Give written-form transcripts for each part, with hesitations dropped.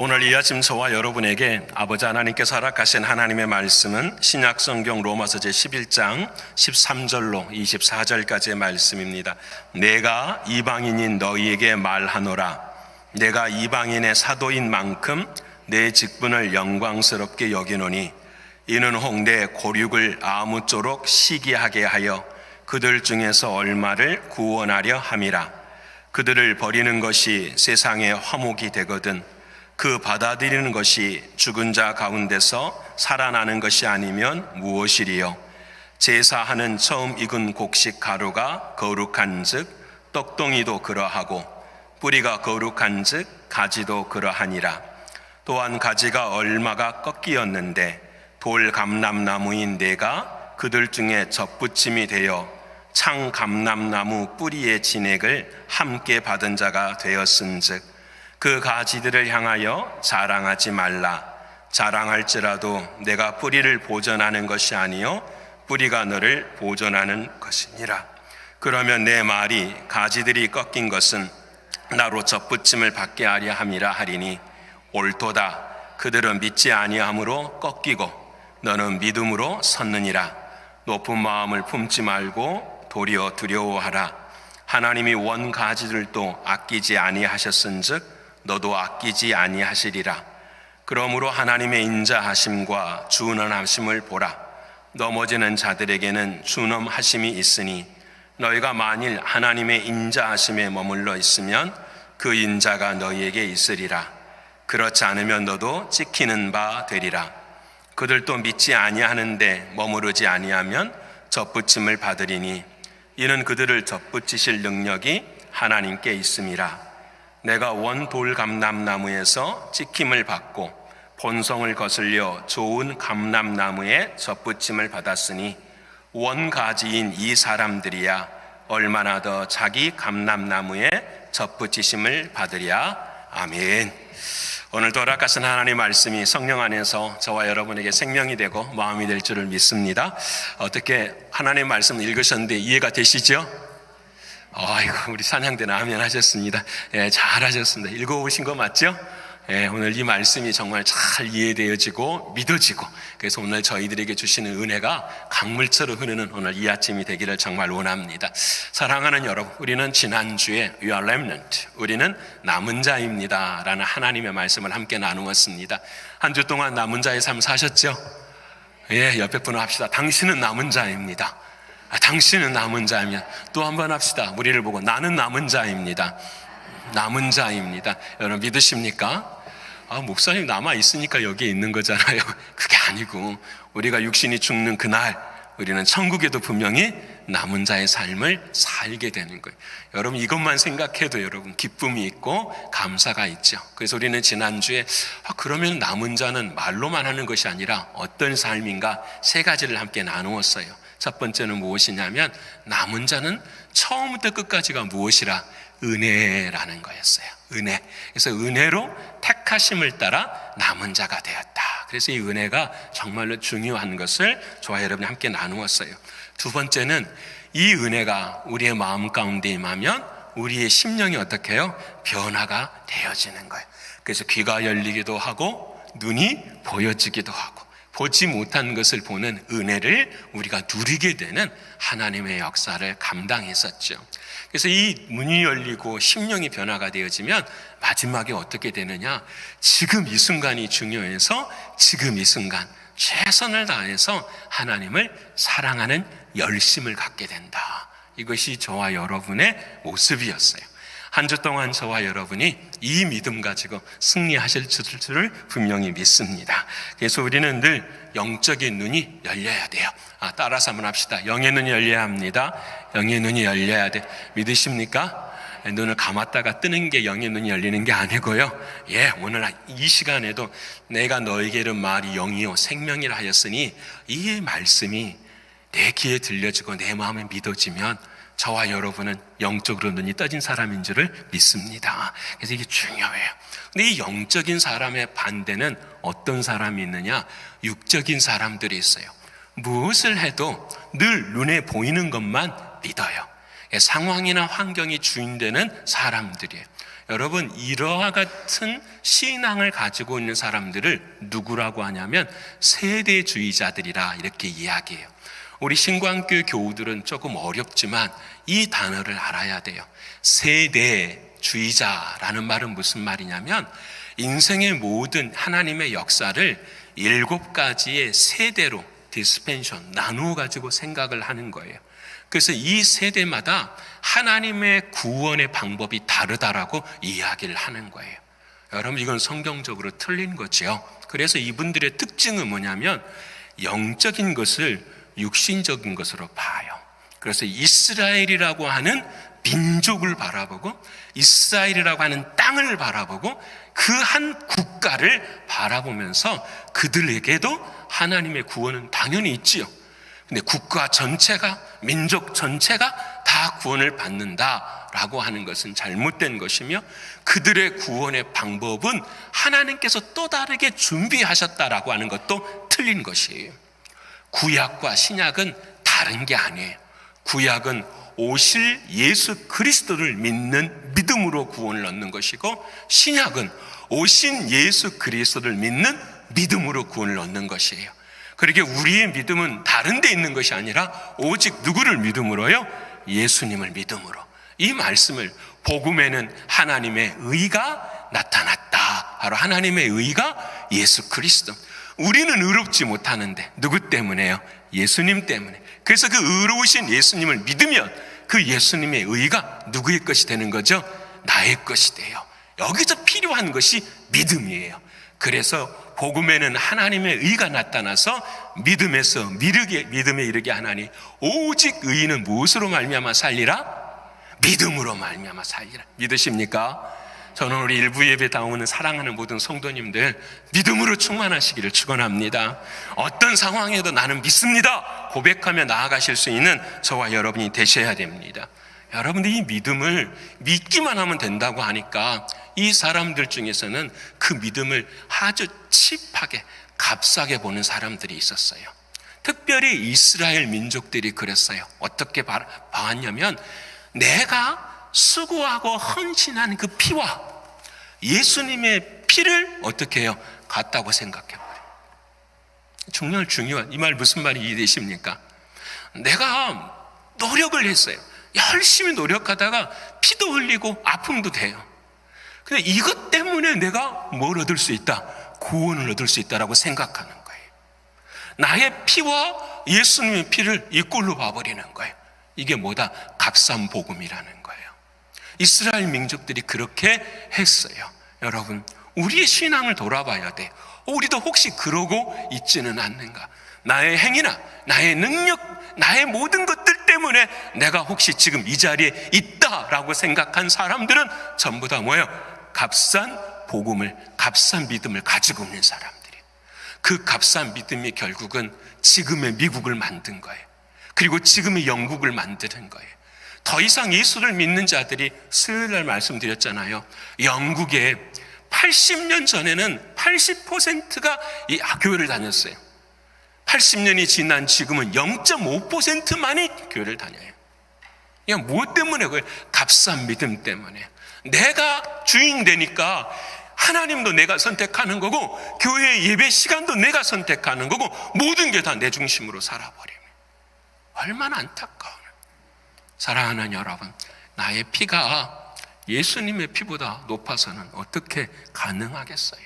오늘 이 아침 저와 여러분에게 아버지 하나님께서 허락하신 하나님의 말씀은 신약성경 로마서 제11장 13절로 24절까지의 말씀입니다. 내가 이방인인 너희에게 말하노라. 내가 이방인의 사도인 만큼 내 직분을 영광스럽게 여기노니 이는 혹 내 고륙을 아무쪼록 시기하게 하여 그들 중에서 얼마를 구원하려 함이라. 그들을 버리는 것이 세상의 화목이 되거든 그 받아들이는 것이 죽은 자 가운데서 살아나는 것이 아니면 무엇이리요? 제사하는 처음 익은 곡식 가루가 거룩한 즉 떡덩이도 그러하고 뿌리가 거룩한 즉 가지도 그러하니라. 또한 가지가 얼마가 꺾이었는데 돌 감람나무인 내가 그들 중에 젖붙임이 되어 창 감람나무 뿌리의 진액을 함께 받은 자가 되었은즉 그 가지들을 향하여 자랑하지 말라. 자랑할지라도 내가 뿌리를 보존하는 것이 아니요 뿌리가 너를 보존하는 것이니라. 그러면 내 말이 가지들이 꺾인 것은 나로 젖붙임을 받게 하려 함이라 하리니 옳도다. 그들은 믿지 아니함으로 꺾이고 너는 믿음으로 섰느니라. 높은 마음을 품지 말고 도리어 두려워하라. 하나님이 원 가지들도 아끼지 아니하셨은즉 너도 아끼지 아니하시리라. 그러므로 하나님의 인자하심과 준원하심을 보라. 넘어지는 자들에게는 준엄하심이 있으니 너희가 만일 하나님의 인자하심에 머물러 있으면 그 인자가 너희에게 있으리라. 그렇지 않으면 너도 찍히는 바 되리라. 그들도 믿지 아니하는데 머무르지 아니하면 젖붙임을 받으리니 이는 그들을 젖붙이실 능력이 하나님께 있음이라. 내가 원 돌 감람나무에서 찍힘을 받고 본성을 거슬려 좋은 감람나무에 젖붙임을 받았으니 원 가지인 이 사람들이야 얼마나 더 자기 감람나무에 젖붙이심을 받으랴. 아멘. 오늘도 허락하신 하나님의 말씀이 성령 안에서 저와 여러분에게 생명이 되고 마음이 될 줄을 믿습니다. 어떻게 하나님의 말씀을 읽으셨는데 이해가 되시죠? 아이고, 우리 찬양대는 아멘 하셨습니다. 예, 잘하셨습니다. 읽어보신 거 맞죠? 예, 오늘 이 말씀이 정말 잘 이해되어지고 믿어지고 그래서 오늘 저희들에게 주시는 은혜가 강물처럼 흐르는 오늘 이 아침이 되기를 정말 원합니다. 사랑하는 여러분, 우리는 지난주에 We are remnant, 우리는 남은 자입니다 라는 하나님의 말씀을 함께 나누었습니다. 한 주 동안 남은 자의 삶 사셨죠? 예, 옆에 분을 합시다. 당신은 남은 자입니다. 당신은 남은 자이면 또 한 번 합시다. 우리를 보고 나는 남은 자입니다. 남은 자입니다. 여러분 믿으십니까? 목사님 남아있으니까 여기에 있는 거잖아요. 그게 아니고 우리가 육신이 죽는 그날 우리는 천국에도 분명히 남은 자의 삶을 살게 되는 거예요. 여러분 이것만 생각해도 여러분 기쁨이 있고 감사가 있죠. 그래서 우리는 지난주에 그러면 남은 자는 말로만 하는 것이 아니라 어떤 삶인가 세 가지를 함께 나누었어요. 첫 번째는 무엇이냐면 남은 자는 처음부터 끝까지가 무엇이라? 은혜라는 거였어요. 은혜. 그래서 은혜로 택하심을 따라 남은 자가 되었다. 그래서 이 은혜가 정말로 중요한 것을 저와 여러분이 함께 나누었어요. 두 번째는 이 은혜가 우리의 마음 가운데 임하면 우리의 심령이 어떻게 해요? 변화가 되어지는 거예요. 그래서 귀가 열리기도 하고 눈이 보여지기도 하고 보지 못한 것을 보는 은혜를 우리가 누리게 되는 하나님의 역사를 감당했었죠. 그래서 이 문이 열리고 심령이 변화가 되어지면 마지막에 어떻게 되느냐? 지금 이 순간이 중요해서 지금 이 순간 최선을 다해서 하나님을 사랑하는 열심을 갖게 된다. 이것이 저와 여러분의 모습이었어요. 한 주 동안 저와 여러분이 이 믿음 가지고 승리하실 줄을 분명히 믿습니다. 그래서 우리는 늘 영적인 눈이 열려야 돼요. 따라서 한번 합시다. 영의 눈이 열려야 합니다. 영의 눈이 열려야 돼. 믿으십니까? 눈을 감았다가 뜨는 게 영의 눈이 열리는 게 아니고요. 예, 오늘 이 시간에도 내가 너에게 이른 말이 영이요 생명이라 하였으니 이 말씀이 내 귀에 들려지고 내 마음에 믿어지면 저와 여러분은 영적으로 눈이 떠진 사람인 줄을 믿습니다. 그래서 이게 중요해요. 근데 이 영적인 사람의 반대는 어떤 사람이 있느냐? 육적인 사람들이 있어요. 무엇을 해도 늘 눈에 보이는 것만 믿어요. 상황이나 환경이 주인되는 사람들이에요. 여러분, 이러한 같은 신앙을 가지고 있는 사람들을 누구라고 하냐면 세대주의자들이라 이렇게 이야기해요. 우리 신광교회 교우들은 조금 어렵지만 이 단어를 알아야 돼요. 세대주의자라는 말은 무슨 말이냐면 인생의 모든 하나님의 역사를 7가지의 세대로 디스펜션 나누어 가지고 생각을 하는 거예요. 그래서 이 세대마다 하나님의 구원의 방법이 다르다라고 이야기를 하는 거예요. 여러분, 이건 성경적으로 틀린 거죠. 그래서 이분들의 특징은 뭐냐면 영적인 것을 육신적인 것으로 봐요. 그래서 이스라엘이라고 하는 민족을 바라보고 이스라엘이라고 하는 땅을 바라보고 그 한 국가를 바라보면서 그들에게도 하나님의 구원은 당연히 있지요. 근데 국가 전체가, 민족 전체가 다 구원을 받는다라고 하는 것은 잘못된 것이며 그들의 구원의 방법은 하나님께서 또 다르게 준비하셨다라고 하는 것도 틀린 것이에요. 구약과 신약은 다른 게 아니에요. 구약은 오실 예수 그리스도를 믿는 믿음으로 구원을 얻는 것이고 신약은 오신 예수 그리스도를 믿는 믿음으로 구원을 얻는 것이에요. 그러게 우리의 믿음은 다른 데 있는 것이 아니라 오직 누구를 믿음으로요? 예수님을 믿음으로. 이 말씀을 복음에는 하나님의 의가 나타났다. 바로 하나님의 의가 예수 그리스도. 우리는 의롭지 못하는데 누구 때문에요? 예수님 때문에. 그래서 그 의로우신 예수님을 믿으면 그 예수님의 의가 누구의 것이 되는 거죠? 나의 것이 돼요. 여기서 필요한 것이 믿음이에요. 그래서 복음에는 하나님의 의가 나타나서 믿음에서 믿음에 이르게 하나니 오직 의인은 무엇으로 말미암아 살리라? 믿음으로 말미암아 살리라. 믿으십니까? 저는 우리 일부 예배 나오는 사랑하는 모든 성도님들 믿음으로 충만하시기를 축원합니다. 어떤 상황에도 나는 믿습니다 고백하며 나아가실 수 있는 저와 여러분이 되셔야 됩니다. 여러분들이 이 믿음을 믿기만 하면 된다고 하니까 이 사람들 중에서는 그 믿음을 아주 칩하게 값싸게 보는 사람들이 있었어요. 특별히 이스라엘 민족들이 그랬어요. 어떻게 봐왔냐면 내가 수고하고 헌신한 그 피와 예수님의 피를 어떻게 해요? 같다고 생각해버려요. 중요한 이 말 무슨 말이 이해되십니까? 내가 노력을 했어요. 열심히 노력하다가 피도 흘리고 아픔도 돼요. 근데 이것 때문에 내가 뭘 얻을 수 있다? 구원을 얻을 수 있다라고 생각하는 거예요. 나의 피와 예수님의 피를 이꼴로 봐버리는 거예요. 이게 뭐다? 값싼 복음이라는 거예요. 이스라엘 민족들이 그렇게 했어요. 여러분, 우리의 신앙을 돌아봐야 돼. 우리도 혹시 그러고 있지는 않는가? 나의 행위나 나의 능력, 나의 모든 것들 때문에 내가 혹시 지금 이 자리에 있다라고 생각한 사람들은 전부 다 뭐예요? 값싼 복음을, 값싼 믿음을 가지고 있는 사람들이에요. 그 값싼 믿음이 결국은 지금의 미국을 만든 거예요. 그리고 지금의 영국을 만드는 거예요. 더 이상 예수를 믿는 자들이 수요일날 말씀드렸잖아요. 영국에 80년 전에는 80%가 이 교회를 다녔어요. 80년이 지난 지금은 0.5%만이 교회를 다녀요. 그냥 무엇 때문에? 그래요? 값싼 믿음 때문에. 내가 주인 되니까 하나님도 내가 선택하는 거고 교회 예배 시간도 내가 선택하는 거고 모든 게 다 내 중심으로 살아버리면 얼마나 안타까워요. 사랑하는 여러분, 나의 피가 예수님의 피보다 높아서는 어떻게 가능하겠어요?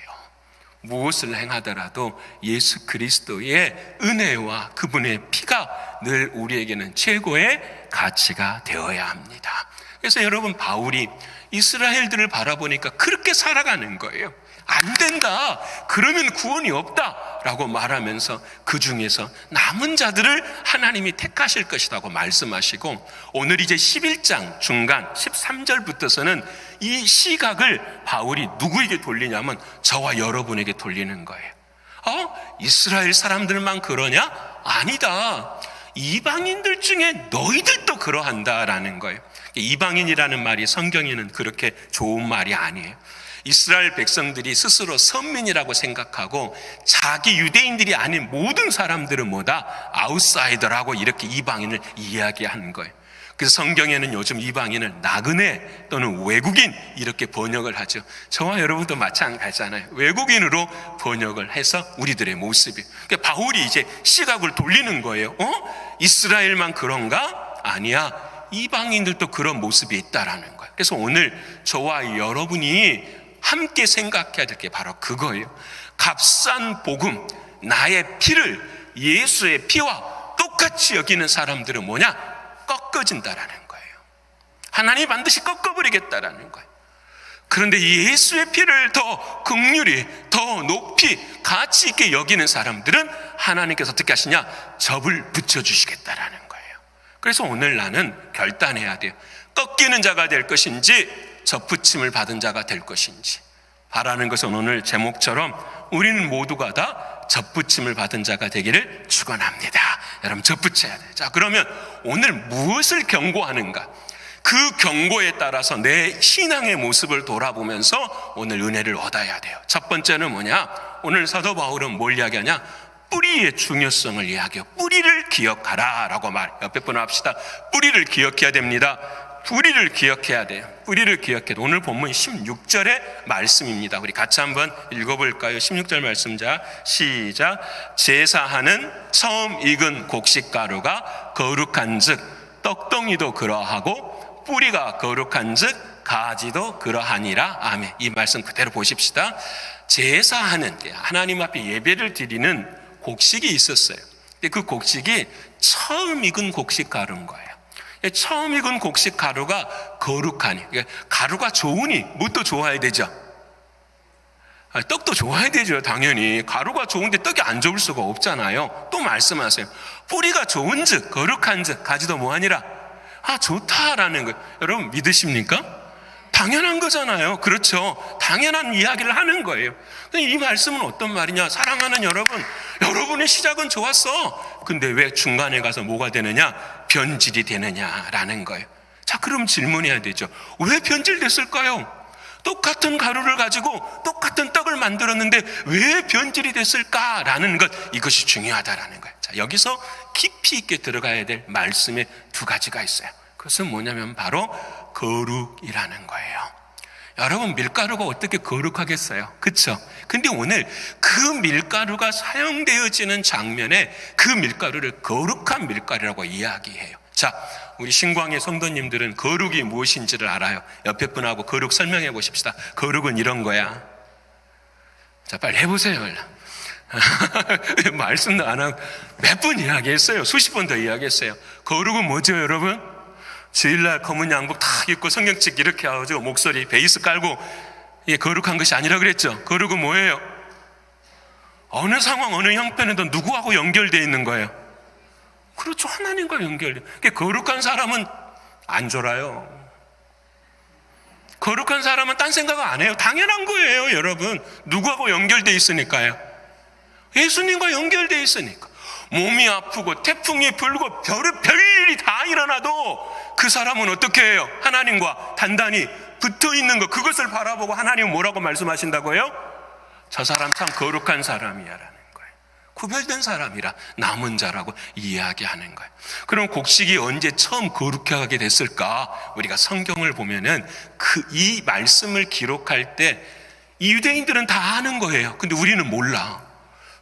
무엇을 행하더라도 예수 그리스도의 은혜와 그분의 피가 늘 우리에게는 최고의 가치가 되어야 합니다. 그래서 여러분, 바울이 이스라엘들을 바라보니까 그렇게 살아가는 거예요. 안 된다, 그러면 구원이 없다 라고 말하면서 그 중에서 남은 자들을 하나님이 택하실 것이라고 말씀하시고, 오늘 이제 11장 중간 13절부터서는 이 시각을 바울이 누구에게 돌리냐면 저와 여러분에게 돌리는 거예요. 이스라엘 사람들만 그러냐? 아니다. 이방인들 중에 너희들도 그러한다라는 거예요. 이방인이라는 말이 성경에는 그렇게 좋은 말이 아니에요. 이스라엘 백성들이 스스로 선민이라고 생각하고 자기 유대인들이 아닌 모든 사람들은 뭐다? 아웃사이더라고 이렇게 이방인을 이야기하는 거예요. 그래서 성경에는 요즘 이방인을 나그네 또는 외국인 이렇게 번역을 하죠. 저와 여러분도 마찬가지잖아요. 외국인으로 번역을 해서 우리들의 모습이. 그러니까 바울이 이제 시각을 돌리는 거예요. 이스라엘만 그런가? 아니야. 이방인들도 그런 모습이 있다라는 거예요. 그래서 오늘 저와 여러분이 함께 생각해야 될 게 바로 그거예요. 값싼 복음, 나의 피를 예수의 피와 똑같이 여기는 사람들은 뭐냐? 꺾어진다라는 거예요. 하나님이 반드시 꺾어버리겠다라는 거예요. 그런데 예수의 피를 더 긍휼히, 더 높이 가치 있게 여기는 사람들은 하나님께서 어떻게 하시냐? 접을 붙여주시겠다라는 거예요. 그래서 오늘 나는 결단해야 돼요. 꺾이는 자가 될 것인지 접붙임을 받은 자가 될 것인지. 바라는 것은 오늘 제목처럼 우리는 모두가 다 접붙임을 받은 자가 되기를 축원합니다. 여러분, 접붙여야 돼요. 자, 그러면 오늘 무엇을 경고하는가? 그 경고에 따라서 내 신앙의 모습을 돌아보면서 오늘 은혜를 얻어야 돼요. 첫 번째는 뭐냐? 오늘 사도 바울은 뭘 이야기하냐? 뿌리의 중요성을 이야기해요. 뿌리를 기억하라 라고 말해요. 옆에 분 합시다. 뿌리를 기억해야 됩니다. 뿌리를 기억해야 돼요. 뿌리를 기억해야 돼요. 오늘 본문 16절의 말씀입니다. 우리 같이 한번 읽어볼까요? 16절 말씀자 시작. 제사하는 처음 익은 곡식가루가 거룩한 즉 떡덩이도 그러하고 뿌리가 거룩한 즉 가지도 그러하니라. 아멘. 이 말씀 그대로 보십시다. 제사하는, 하나님 앞에 예배를 드리는 곡식이 있었어요. 근데 그 곡식이 처음 익은 곡식가루인 거예요. 처음 익은 곡식 가루가 거룩하니, 그러니까 가루가 좋으니 뭣도 좋아야 되죠? 떡도 좋아야 되죠. 당연히 가루가 좋은데 떡이 안 좋을 수가 없잖아요. 또 말씀하세요. 뿌리가 좋은즉 거룩한즉 가지도 뭐하니라? 좋다라는 거예요. 여러분 믿으십니까? 당연한 거잖아요. 그렇죠. 당연한 이야기를 하는 거예요. 이 말씀은 어떤 말이냐? 사랑하는 여러분, 여러분의 시작은 좋았어. 근데 왜 중간에 가서 뭐가 되느냐? 변질이 되느냐라는 거예요. 자, 그럼 질문해야 되죠. 왜 변질됐을까요? 똑같은 가루를 가지고 똑같은 떡을 만들었는데 왜 변질이 됐을까라는 것, 이것이 중요하다라는 거예요. 자, 여기서 깊이 있게 들어가야 될 말씀의 두 가지가 있어요. 그것은 뭐냐면 바로 거룩이라는 거예요. 여러분, 밀가루가 어떻게 거룩하겠어요? 그렇죠? 근데 오늘 그 밀가루가 사용되어지는 장면에 그 밀가루를 거룩한 밀가루라고 이야기해요. 자, 우리 신광의 성도님들은 거룩이 무엇인지를 알아요. 옆에 분하고 거룩 설명해 보십시다. 거룩은 이런 거야. 자, 빨리 해보세요. 말씀도 안 하고 몇 번 이야기했어요. 수십 번 더 이야기했어요. 거룩은 뭐죠, 여러분? 주일날 검은 양복 탁 입고 성경책 이렇게 하고 목소리 베이스 깔고, 이게 거룩한 것이 아니라 그랬죠. 거룩은 뭐예요? 어느 상황 어느 형편에도 누구하고 연결되어 있는 거예요? 그렇죠. 하나님과 연결돼요. 거룩한 사람은 안 졸아요. 거룩한 사람은 딴 생각 안 해요. 당연한 거예요, 여러분. 누구하고 연결되어 있으니까요. 예수님과 연결되어 있으니까. 몸이 아프고 태풍이 불고 별일이 다 일어나도 그 사람은 어떻게 해요? 하나님과 단단히 붙어 있는 것, 그것을 바라보고 하나님은 뭐라고 말씀하신다고요? 저 사람 참 거룩한 사람이야 라는 거예요. 구별된 사람이라 남은 자라고 이야기하는 거예요. 그럼 곡식이 언제 처음 거룩하게 됐을까? 우리가 성경을 보면은 이 말씀을 기록할 때 이 유대인들은 다 아는 거예요. 근데 우리는 몰라.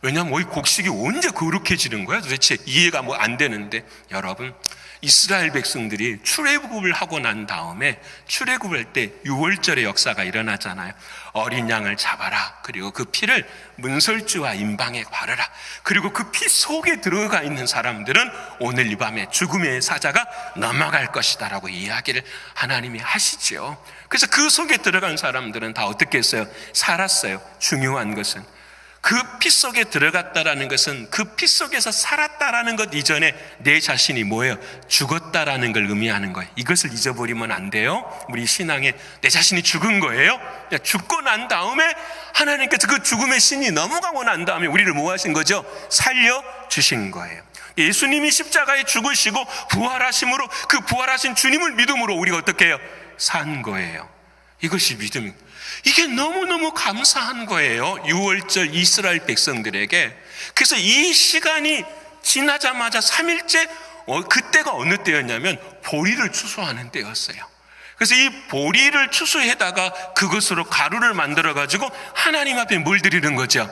왜냐하면 이 곡식이 언제 거룩해지는 거야? 도대체 이해가 안 되는데, 여러분, 이스라엘 백성들이 출애굽을 하고 난 다음에 출애굽할 때 유월절의 역사가 일어나잖아요. 어린 양을 잡아라. 그리고 그 피를 문설주와 임방에 바르라. 그리고 그 피 속에 들어가 있는 사람들은 오늘 이 밤에 죽음의 사자가 넘어갈 것이다 라고 이야기를 하나님이 하시죠. 그래서 그 속에 들어간 사람들은 다 어떻게 했어요? 살았어요. 중요한 것은 그 피 속에 들어갔다라는 것은 그 피 속에서 살았다라는 것 이전에 내 자신이 뭐예요? 죽었다라는 걸 의미하는 거예요. 이것을 잊어버리면 안 돼요. 우리 신앙에 내 자신이 죽은 거예요. 죽고 난 다음에 하나님께서 그 죽음의 신이 넘어가고 난 다음에 우리를 뭐 하신 거죠? 살려주신 거예요. 예수님이 십자가에 죽으시고 부활하심으로 그 부활하신 주님을 믿음으로 우리가 어떻게 해요? 산 거예요. 이것이 믿음입니다. 이게 너무너무 감사한 거예요. 6월절 이스라엘 백성들에게. 그래서 이 시간이 지나자마자 3일째 그때가 어느 때였냐면 보리를 추수하는 때였어요. 그래서 이 보리를 추수해다가 그것으로 가루를 만들어 가지고 하나님 앞에 뭘 드리는 거죠?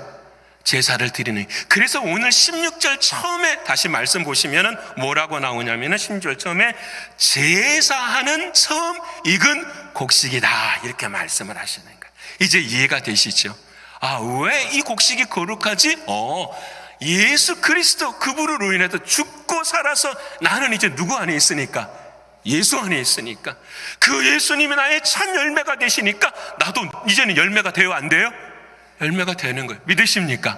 제사를 드리는. 그래서 오늘 16절 처음에 다시 말씀 보시면은 뭐라고 나오냐면은 16절 처음에 제사하는 처음 익은 곡식이다 이렇게 말씀을 하시는 거예요. 이제 이해가 되시죠? 왜 이 곡식이 거룩하지? 예수 그리스도 그분으로 인해서 죽고 살아서 나는 이제 누구 안에 있으니까? 예수 안에 있으니까. 그 예수님이 나의 참 열매가 되시니까 나도 이제는 열매가 돼요, 안 돼요? 열매가 되는 거예요. 믿으십니까?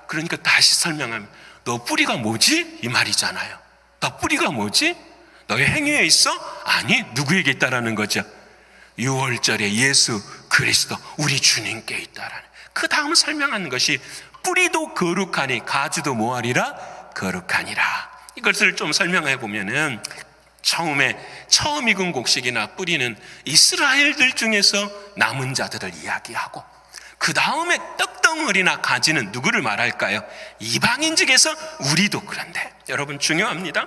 그러니까 다시 설명하면 너 뿌리가 뭐지? 이 말이잖아요. 너 뿌리가 뭐지? 너의 행위에 있어? 아니, 누구에게 있다라는 거죠? 6월절에 예수 그리스도 우리 주님께 있다라는. 그 다음 설명하는 것이 뿌리도 거룩하니 가지도 뭐하리라? 거룩하니라. 이것을 좀 설명해 보면은 처음 익은 곡식이나 뿌리는 이스라엘들 중에서 남은 자들을 이야기하고, 그 다음에 떡덩어리나 가지는 누구를 말할까요? 이방인직에서 우리도. 그런데 여러분 중요합니다.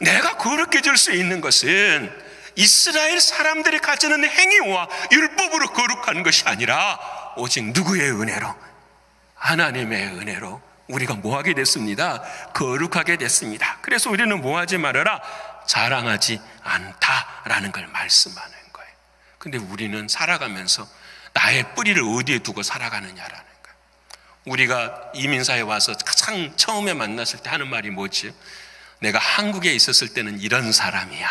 내가 거룩해질 수 있는 것은 이스라엘 사람들이 가지는 행위와 율법으로 거룩한 것이 아니라 오직 누구의 은혜로? 하나님의 은혜로 우리가 뭐하게 됐습니다? 거룩하게 됐습니다. 그래서 우리는 뭐하지 말아라? 자랑하지 않다라는 걸 말씀하는 거예요. 근데 우리는 살아가면서 나의 뿌리를 어디에 두고 살아가느냐라는 거예요. 우리가 이민사에 와서 가장 처음에 만났을 때 하는 말이 뭐지? 내가 한국에 있었을 때는 이런 사람이야.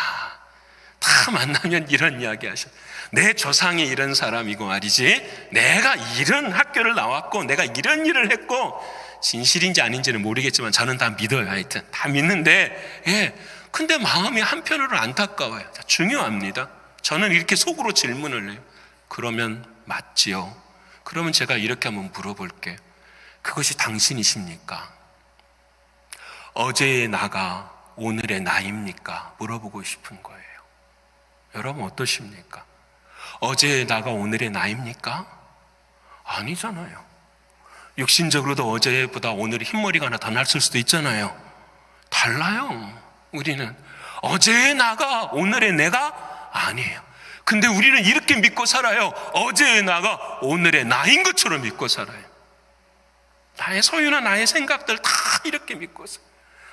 다 만나면 이런 이야기 하셔. 내 조상이 이런 사람이고 말이지, 내가 이런 학교를 나왔고 내가 이런 일을 했고, 진실인지 아닌지는 모르겠지만 저는 다 믿어요. 하여튼 다 믿는데, 근데 마음이 한편으로 안타까워요. 중요합니다. 저는 이렇게 속으로 질문을 해요. 그러면 맞지요? 그러면 제가 이렇게 한번 물어볼게요. 그것이 당신이십니까? 어제의 나가 오늘의 나입니까? 물어보고 싶은 거예요. 여러분 어떠십니까? 어제의 나가 오늘의 나입니까? 아니잖아요. 육신적으로도 어제보다 오늘이 흰머리가 하나 더 났을 수도 있잖아요. 달라요. 우리는 어제의 나가 오늘의 내가 아니에요. 근데 우리는 이렇게 믿고 살아요. 어제의 나가 오늘의 나인 것처럼 믿고 살아요. 나의 소유나 나의 생각들 다 이렇게 믿고 살아요.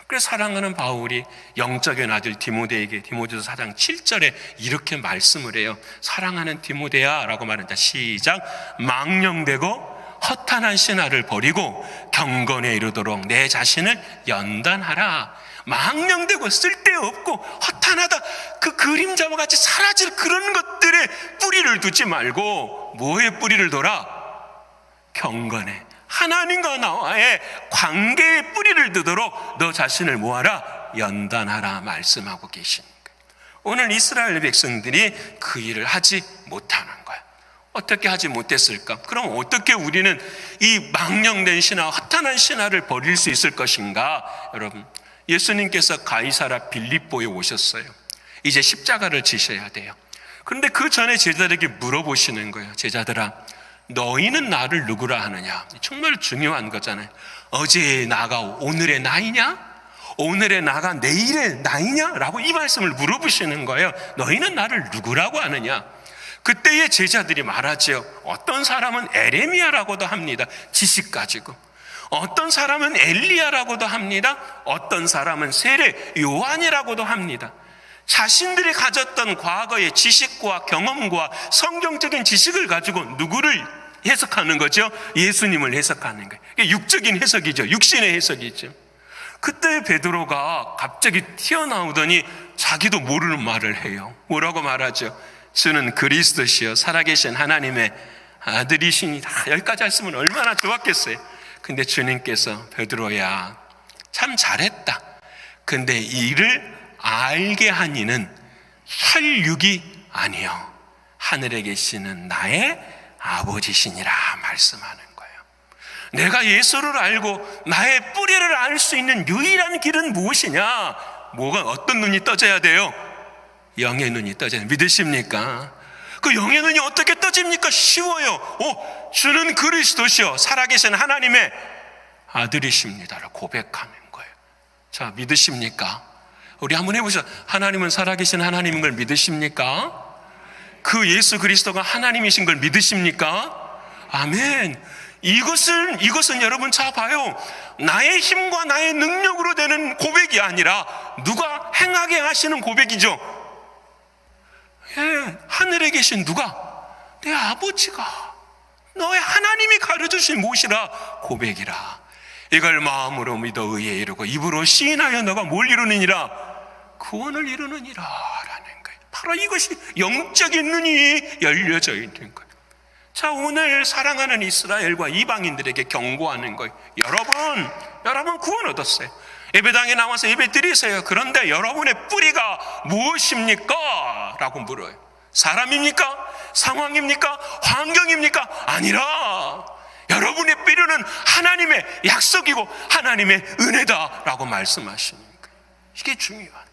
그래서 사랑하는 바울이 영적인 아들 디모데에게 디모데서 4장 7절에 이렇게 말씀을 해요. 사랑하는 디모데야 라고 말합니다. 시작. 망령되고 허탄한 신화를 버리고 경건에 이르도록 내 자신을 연단하라. 망령되고 쓸데없고 허탄하다, 그 그림자와 같이 사라질 그런 것들에 뿌리를 두지 말고 뭐에 뿌리를 둬라? 경건에, 하나님과 나와의 관계에 뿌리를 두도록 너 자신을 뭐하라? 연단하라 말씀하고 계십니다. 오늘 이스라엘 백성들이 그 일을 하지 못하는 거야. 어떻게 하지 못했을까? 그럼 어떻게 우리는 이 망령된 신화, 허탄한 신화를 버릴 수 있을 것인가? 여러분, 예수님께서 가이사라 빌립보에 오셨어요. 이제 십자가를 지셔야 돼요. 그런데 그 전에 제자들에게 물어보시는 거예요. 제자들아, 너희는 나를 누구라 하느냐? 정말 중요한 거잖아요. 어제의 나가 오늘의 나이냐? 오늘의 나가 내일의 나이냐? 라고 이 말씀을 물어보시는 거예요. 너희는 나를 누구라고 하느냐? 그때의 제자들이 말하죠. 어떤 사람은 에레미야라고도 합니다. 지식 가지고. 어떤 사람은 엘리야라고도 합니다. 어떤 사람은 세례 요한이라고도 합니다. 자신들이 가졌던 과거의 지식과 경험과 성경적인 지식을 가지고 누구를 해석하는 거죠? 예수님을 해석하는 거예요. 이게 육적인 해석이죠. 육신의 해석이죠. 그때 베드로가 갑자기 튀어나오더니 자기도 모르는 말을 해요. 뭐라고 말하죠? 주는 그리스도시요 살아계신 하나님의 아들이시니다. 여기까지 했으면 얼마나 좋았겠어요. 근데 주님께서 베드로야, 참 잘했다. 근데 이를 알게 한 이는 혈육이 아니요 하늘에 계시는 나의 아버지시니라 말씀하는 거예요. 내가 예수를 알고 나의 뿌리를 알 수 있는 유일한 길은 무엇이냐? 어떤 눈이 떠져야 돼요? 영의 눈이 떠져야 돼요. 믿으십니까? 그 영의 눈이 어떻게 떠집니까? 쉬워요. 주는 그리스도시요 살아계신 하나님의 아들이십니다라고 고백하는 거예요. 자, 믿으십니까? 우리 한번 해보시죠. 하나님은 살아계신 하나님인 걸 믿으십니까? 그 예수 그리스도가 하나님이신 걸 믿으십니까? 아멘. 이것은 여러분 자 봐요. 나의 힘과 나의 능력으로 되는 고백이 아니라 누가 행하게 하시는 고백이죠. 예, 하늘에 계신 누가? 내 아버지가, 너의 하나님이 가르쳐주신 무엇이라? 고백이라. 이걸 마음으로 믿어 의에 이르고 입으로 시인하여 너가 뭘 이루느니라? 구원을 이루느니라 라는 거예요. 바로 이것이 영적인 눈이 열려져 있는 거예요. 자, 오늘 사랑하는 이스라엘과 이방인들에게 경고하는 거예요. 여러분 구원 얻었어요. 예배당에 나와서 예배 드리세요. 그런데 여러분의 뿌리가 무엇입니까? 라고 물어요. 사람입니까? 상황입니까? 환경입니까? 아니라 여러분의 뿌리는 하나님의 약속이고 하나님의 은혜다라고 말씀하시는 거예요. 이게 중요한 거예요.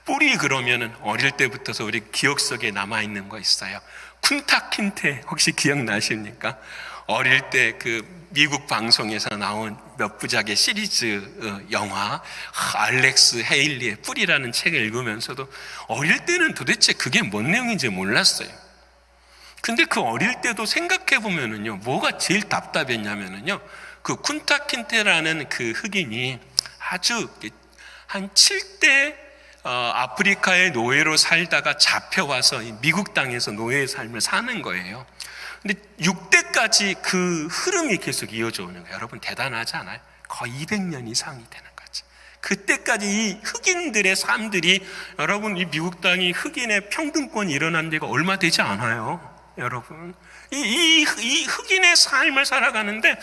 뿌리 그러면은 어릴 때부터서 우리 기억 속에 남아있는 거 있어요. 쿤타킨테 혹시 기억나십니까? 어릴 때 그 미국 방송에서 나온 몇 부작의 시리즈 영화 알렉스 헤일리의 뿌리라는 책을 읽으면서도 어릴 때는 도대체 그게 뭔 내용인지 몰랐어요. 근데 그 어릴 때도 생각해 보면은요, 뭐가 제일 답답했냐면은요, 그 쿤타킨테라는 그 흑인이 아주 한 7대 아프리카의 노예로 살다가 잡혀와서 미국 땅에서 노예의 삶을 사는 거예요. 근데 6대까지 그 흐름이 계속 이어져 오는 거예요. 여러분 대단하지 않아요? 거의 200년 이상이 되는 거지. 그때까지 이 흑인들의 삶들이, 여러분 이 미국 땅이 흑인의 평등권이 일어난 지가 얼마 되지 않아요. 여러분 이 흑인의 삶을 살아가는데,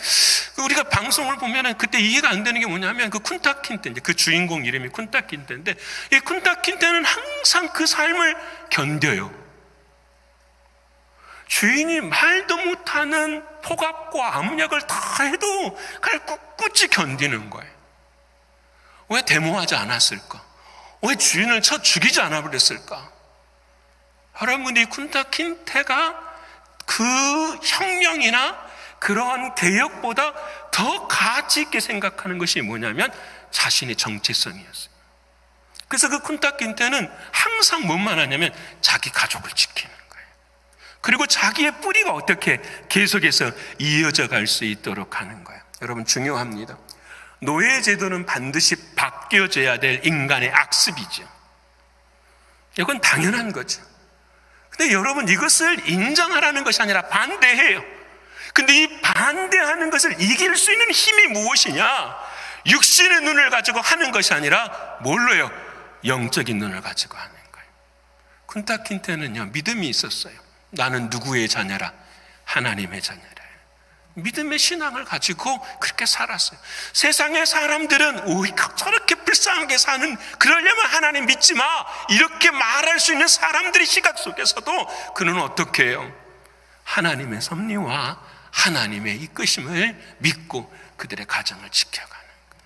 우리가 방송을 보면은 그때 이해가 안 되는 게 뭐냐면 그 쿤타킨테, 그 주인공 이름이 쿤타킨테인데, 이 쿤타킨테는 항상 그 삶을 견뎌요. 주인이 말도 못하는 폭압과 압력을 다 해도 그걸 꿋꿋이 견디는 거예요. 왜 데모하지 않았을까? 왜 주인을 쳐 죽이지 않아 버렸을까? 여러분, 이 쿤타킨테가 그 혁명이나 그러한 개혁보다 더 가치 있게 생각하는 것이 뭐냐면 자신의 정체성이었어요. 그래서 그 쿤타킨테는 항상 뭐만 하냐면 자기 가족을 지키는 거예요. 그리고 자기의 뿌리가 어떻게 계속해서 이어져 갈 수 있도록 하는 거예요. 여러분 중요합니다. 노예 제도는 반드시 바뀌어져야 될 인간의 악습이죠. 이건 당연한 거죠. 근데 여러분, 이것을 인정하라는 것이 아니라 반대해요. 근데 이 반대하는 것을 이길 수 있는 힘이 무엇이냐? 육신의 눈을 가지고 하는 것이 아니라 뭘로요? 영적인 눈을 가지고 하는 거예요. 쿤타킨테는요, 믿음이 있었어요. 나는 누구의 자녀라? 하나님의 자녀라. 믿음의 신앙을 가지고 그렇게 살았어요. 세상의 사람들은 저렇게 불쌍하게 사는, 그러려면 하나님 믿지 마, 이렇게 말할 수 있는 사람들의 시각 속에서도 그는 어떻게 해요? 하나님의 섭리와 하나님의 이끄심을 믿고 그들의 가정을 지켜가는 거예요.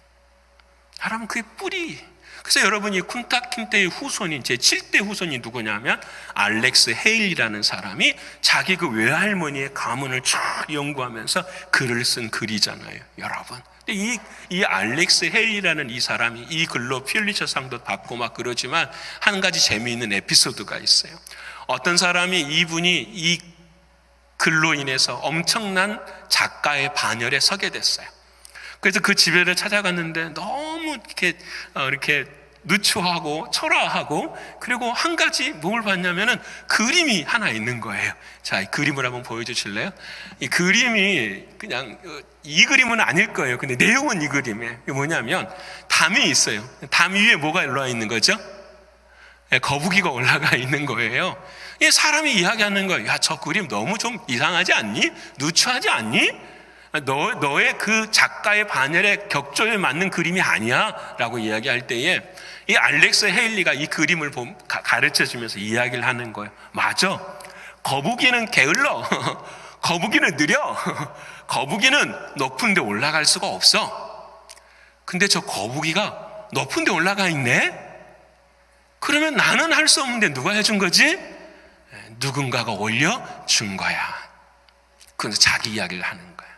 여러분, 그게 뿌리. 그래서 여러분이 쿤타킨테의 후손인 제 7대 후손이 누구냐면 알렉스 헤일이라는 사람이 자기 그 외할머니의 가문을 쭉 연구하면서 글을 쓴 글이잖아요, 여러분. 이 알렉스 헤일이라는 이 사람이 이 글로 퓰리처상도 받고 막 그러지만 한 가지 재미있는 에피소드가 있어요. 어떤 사람이 이분이 이 글로 인해서 엄청난 작가의 반열에 서게 됐어요. 그래서 그 집에를 찾아갔는데 너무 이렇게 누추하고 초라하고, 그리고 한 가지 뭘 봤냐면은 그림이 하나 있는 거예요. 자, 이 그림을 한번 보여주실래요? 이 그림이 그냥 이 그림은 아닐 거예요. 근데 내용은 이 그림이에요. 이게 뭐냐면 담이 있어요. 담 위에 뭐가 올라와 있는 거죠? 거북이가 올라가 있는 거예요. 이 사람이 이야기하는 거예요. 야, 저 그림 너무 좀 이상하지 않니? 누추하지 않니? 너의 그 작가의 반열에 격조에 맞는 그림이 아니야 라고 이야기할 때에 이 알렉스 헤일리가 이 그림을 가르쳐 주면서 이야기를 하는 거예요. 맞아, 거북이는 게을러, 거북이는 느려, 거북이는 높은 데 올라갈 수가 없어. 근데 저 거북이가 높은 데 올라가 있네? 그러면 나는 할 수 없는데 누가 해준 거지? 누군가가 올려준 거야. 그래서 자기 이야기를 하는 거야.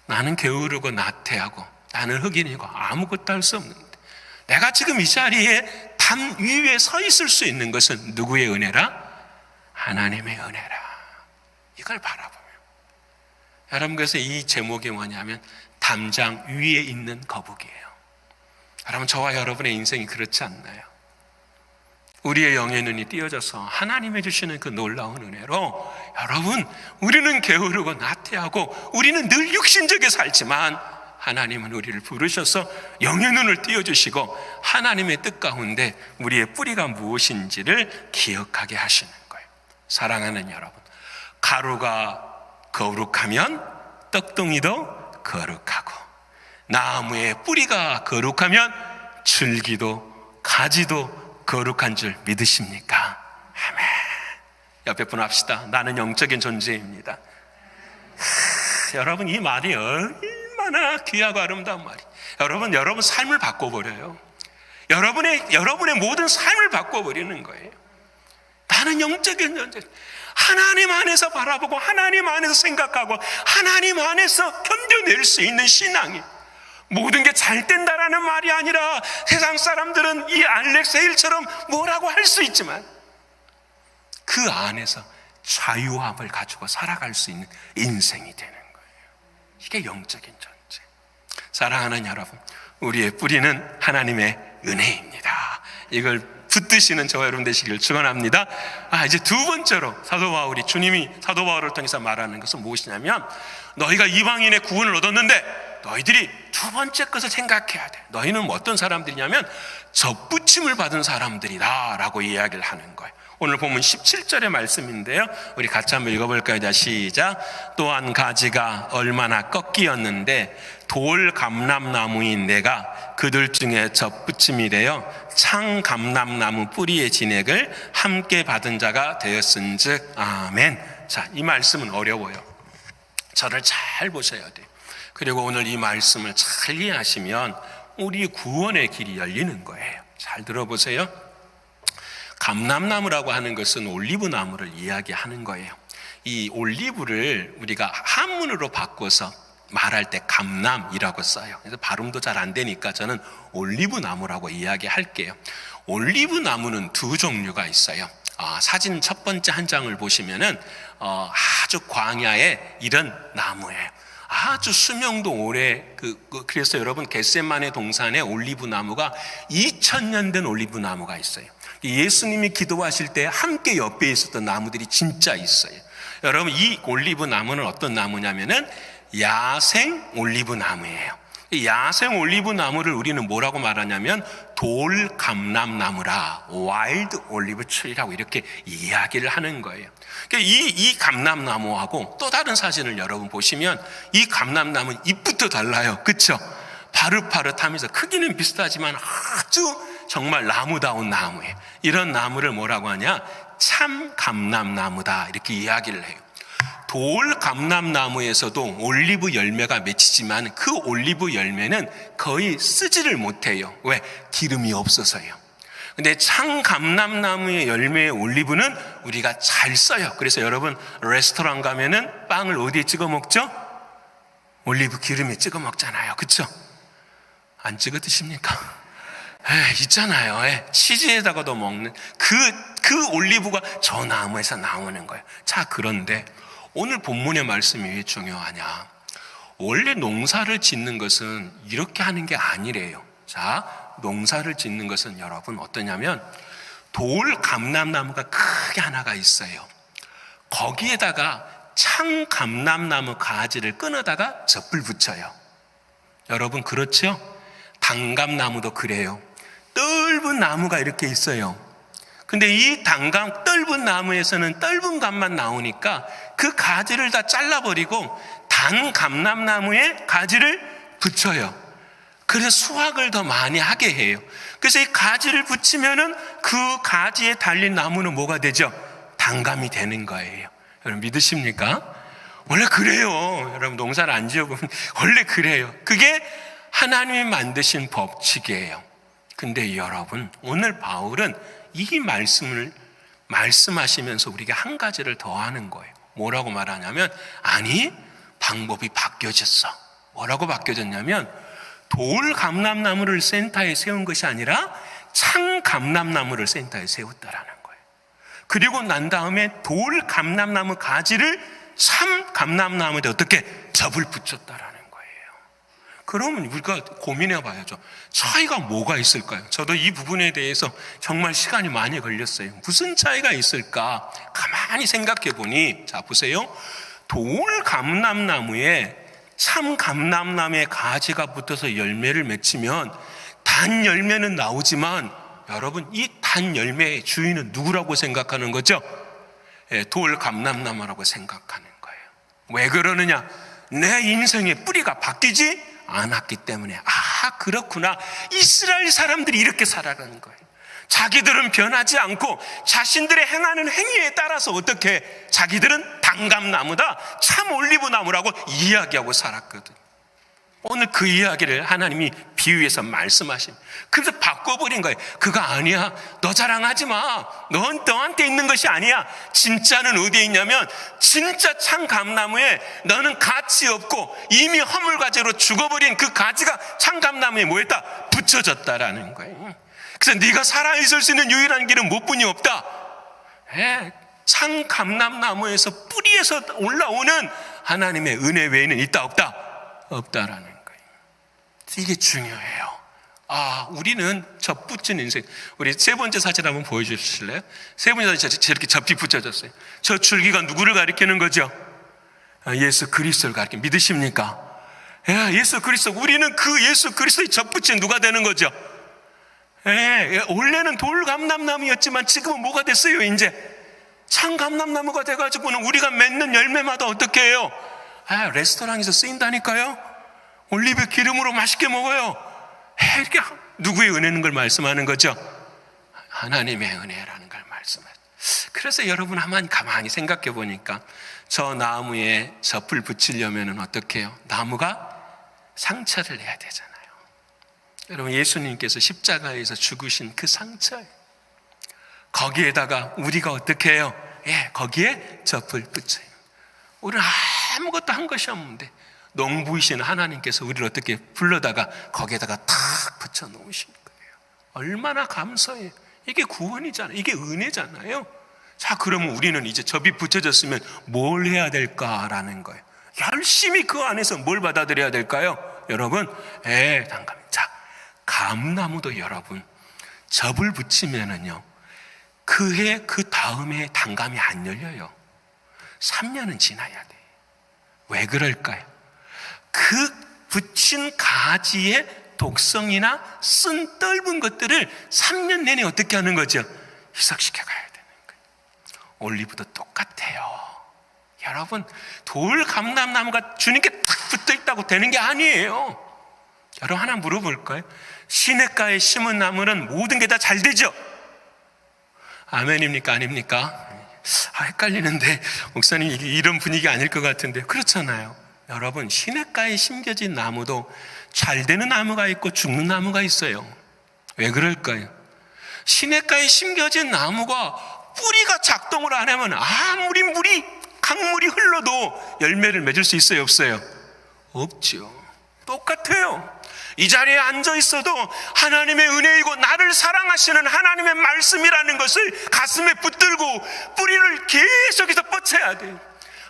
나는 게으르고 나태하고 나는 흑인이고 아무것도 할 수 없는데 내가 지금 이 자리에 담 위에 서 있을 수 있는 것은 누구의 은혜라? 하나님의 은혜라. 이걸 바라보며 여러분, 그래서 이 제목이 뭐냐면 담장 위에 있는 거북이에요. 여러분, 저와 여러분의 인생이 그렇지 않나요? 우리의 영의 눈이 띄어져서 하나님이 주시는 그 놀라운 은혜로 여러분, 우리는 게으르고 나태하고 우리는 늘 육신적에 살지만 하나님은 우리를 부르셔서 영의 눈을 띄워주시고 하나님의 뜻 가운데 우리의 뿌리가 무엇인지를 기억하게 하시는 거예요. 사랑하는 여러분, 가루가 거룩하면 떡덩이도 거룩하고, 나무의 뿌리가 거룩하면 줄기도 가지도 거룩한 줄 믿으십니까? 아멘. 옆에 분 합시다. 나는 영적인 존재입니다. 여러분, 이 말이 얼마나 귀하고 아름다운 말이. 여러분 삶을 바꿔버려요. 여러분의 모든 삶을 바꿔버리는 거예요. 나는 영적인 존재. 하나님 안에서 바라보고 하나님 안에서 생각하고 하나님 안에서 견뎌낼 수 있는 신앙이, 모든 게 잘 된다라는 말이 아니라 세상 사람들은 이 알렉세일처럼 뭐라고 할 수 있지만 그 안에서 자유함을 가지고 살아갈 수 있는 인생이 되는 거예요. 이게 영적인 존재. 사랑하는 여러분, 우리의 뿌리는 하나님의 은혜입니다. 이걸 붙드시는 저와 여러분 되시길 축원합니다. 이제 두 번째로 사도 바울이, 주님이 사도 바울을 통해서 말하는 것은 무엇이냐면, 너희가 이방인의 구원을 얻었는데 너희들이 두 번째 것을 생각해야 돼. 너희는 어떤 사람들이냐면 접붙임을 받은 사람들이다 라고 이야기를 하는 거예요. 오늘 보면 17절의 말씀인데요, 우리 같이 한번 읽어볼까요? 자, 시작. 또한 가지가 얼마나 꺾이었는데 돌 감람나무인 내가 그들 중에 접붙임이 되어 창 감람나무 뿌리의 진액을 함께 받은 자가 되었은즉 아멘. 자, 이 말씀은 어려워요. 저를 잘 보셔야 돼요. 그리고 오늘 이 말씀을 잘 이해하시면 우리 구원의 길이 열리는 거예요. 잘 들어보세요. 감람나무라고 하는 것은 올리브나무를 이야기하는 거예요. 이 올리브를 우리가 한문으로 바꿔서 말할 때 감남이라고 써요. 그래서 발음도 잘 안 되니까 저는 올리브나무라고 이야기할게요. 올리브나무는 두 종류가 있어요. 사진 첫 번째 한 장을 보시면은 아주 광야에 이런 나무예요. 아주 수명도 오래, 그래서 여러분, 겟세마네 동산에 올리브나무가 2000년 된 올리브나무가 있어요. 예수님이 기도하실 때 함께 옆에 있었던 나무들이 진짜 있어요. 여러분, 이 올리브나무는 어떤 나무냐면은 야생 올리브나무예요. 야생 올리브나무를 우리는 뭐라고 말하냐면 돌감람나무라, 와일드 올리브 트리라고 이렇게 이야기를 하는 거예요. 이 감람나무하고 또 다른 사진을 여러분 보시면 이 감람나무는 잎부터 달라요. 그렇죠? 파릇파릇하면서 크기는 비슷하지만 아주 정말 나무다운 나무예요. 이런 나무를 뭐라고 하냐? 참 감람나무다, 이렇게 이야기를 해요. 돌 감람나무에서도 올리브 열매가 맺히지만 그 올리브 열매는 거의 쓰지를 못해요. 왜? 기름이 없어서요. 근데 참 감람나무의 열매의 올리브는 우리가 잘 써요. 그래서 여러분, 레스토랑 가면은 빵을 어디에 찍어 먹죠? 올리브 기름에 찍어 먹잖아요. 그렇죠? 안 찍어 드십니까? 있잖아요. 치즈에다가도 먹는 그 올리브가 저 나무에서 나오는 거예요. 자, 그런데 오늘 본문의 말씀이 왜 중요하냐? 원래 농사를 짓는 것은 이렇게 하는 게 아니래요. 자, 농사를 짓는 것은 여러분 어떠냐면 돌 감람나무가 크게 하나가 있어요. 거기에다가 창 감람나무 가지를 끊어다가 젖을 붙여요. 여러분, 그렇죠? 단감나무도 그래요. 떫은 나무가 이렇게 있어요. 근데 이 떫은 나무에서는 떫은 감만 나오니까 그 가지를 다 잘라버리고 단 감람나무에 가지를 붙여요. 그래서 수확을 더 많이 하게 해요. 그래서 이 가지를 붙이면은 그 가지에 달린 나무는 뭐가 되죠? 단감이 되는 거예요. 여러분, 믿으십니까? 원래 그래요. 여러분, 농사를 안 지어보면 원래 그래요. 그게 하나님이 만드신 법칙이에요. 근데 여러분, 오늘 바울은 이 말씀을 말씀하시면서 우리가 한 가지를 더 하는 거예요. 뭐라고 말하냐면, 아니, 방법이 바뀌어졌어. 뭐라고 바뀌어졌냐면 돌 감람나무를 센터에 세운 것이 아니라 참 감람나무를 센터에 세웠다라는 거예요. 그리고 난 다음에 돌 감람나무 가지를 참 감람나무에 어떻게 접을 붙였다라는 거예요. 그러면 우리가 고민해 봐야죠. 차이가 뭐가 있을까요? 저도 이 부분에 대해서 정말 시간이 많이 걸렸어요. 무슨 차이가 있을까? 가만히 생각해 보니, 자 보세요. 돌 감람나무에 참 감람나무의 가지가 붙어서 열매를 맺히면 단 열매는 나오지만, 여러분 이 단 열매의 주인은 누구라고 생각하는 거죠? 돌 감람나무라고 생각하는 거예요. 왜 그러느냐? 내 인생의 뿌리가 바뀌지 않았기 때문에. 아, 그렇구나. 이스라엘 사람들이 이렇게 살아가는 거예요. 자기들은 변하지 않고 자신들의 행하는 행위에 따라서 어떻게 자기들은 단감나무다, 참 올리브나무라고 이야기하고 살았거든. 오늘 그 이야기를 하나님이 비유해서 말씀하십니다. 그래서 바꿔버린 거예요. 그거 아니야. 너 자랑하지 마. 넌 너한테 있는 것이 아니야. 진짜는 어디에 있냐면 진짜 참 감나무에 너는 가치 없고 이미 허물가지로 죽어버린 그 가지가 참 감나무에 뭐했다? 붙여졌다라는 거예요. 그래서 네가 살아있을 수 있는 유일한 길은 뭐뿐이 없다. 참 감람나무에서 뿌리에서 올라오는 하나님의 은혜 외에는 있다 없다? 없다라는 거예요. 이게 중요해요. 아, 우리는 접붙인 인생. 우리 세 번째 사진 한번 보여주실래요? 세 번째 사진 저렇게 접이 붙여졌어요. 저 줄기가 누구를 가리키는 거죠? 예수 그리스도를 가리키는, 믿으십니까? 예수 그리스도. 우리는 그 예수 그리스도의 접붙인 누가 되는 거죠? 원래는 돌 감람나무였지만 지금은 뭐가 됐어요? 이제 참 감람나무가 돼가지고는 우리가 맺는 열매마다 어떻게 해요? 레스토랑에서 쓰인다니까요. 올리브 기름으로 맛있게 먹어요. 이렇게 누구의 은혜는 걸 말씀하는 거죠? 하나님의 은혜라는 걸 말씀하죠. 그래서 여러분 한번 가만히 생각해 보니까 저 나무에 젖을 붙이려면 어떻게 해요? 나무가 상처를 내야 되잖아요. 여러분, 예수님께서 십자가에서 죽으신 그 상처, 거기에다가 우리가 어떻게 해요? 거기에 젖을 붙여요. 우리는 아무것도 한 것이 없는데 농부이신 하나님께서 우리를 어떻게 불러다가 거기에다가 탁 붙여 놓으신 거예요. 얼마나 감사해요. 이게 구원이잖아요. 이게 은혜잖아요. 자, 그러면 우리는 이제 접이 붙여졌으면 뭘 해야 될까라는 거예요. 열심히 그 안에서 뭘 받아들여야 될까요? 여러분, 잠깐. 자, 감나무도 여러분 접을 붙이면은요, 그해 그 다음에 단감이 안 열려요. 3년은 지나야 돼. 왜 그럴까요? 그 붙인 가지의 독성이나 쓴 떫은 것들을 3년 내내 어떻게 하는 거죠? 희석시켜 가야 되는 거예요. 올리브도 똑같아요. 여러분, 돌 감람나무가 주님께 딱 붙어 있다고 되는 게 아니에요. 여러분, 하나 물어볼까요? 시냇가에 심은 나무는 모든 게 다 잘 되죠? 아멘입니까? 아닙니까? 헷갈리는데 목사님 이게 이런 분위기 아닐 것 같은데. 그렇잖아요. 여러분, 시냇가에 심겨진 나무도 잘 되는 나무가 있고 죽는 나무가 있어요. 왜 그럴까요? 시냇가에 심겨진 나무가 뿌리가 작동을 안 하면 아무리 강물이 흘러도 열매를 맺을 수 있어요? 없어요? 없죠. 똑같아요. 이 자리에 앉아 있어도 하나님의 은혜이고 나를 사랑하시는 하나님의 말씀이라는 것을 가슴에 붙들고 뿌리를 계속해서 뻗쳐야 돼요.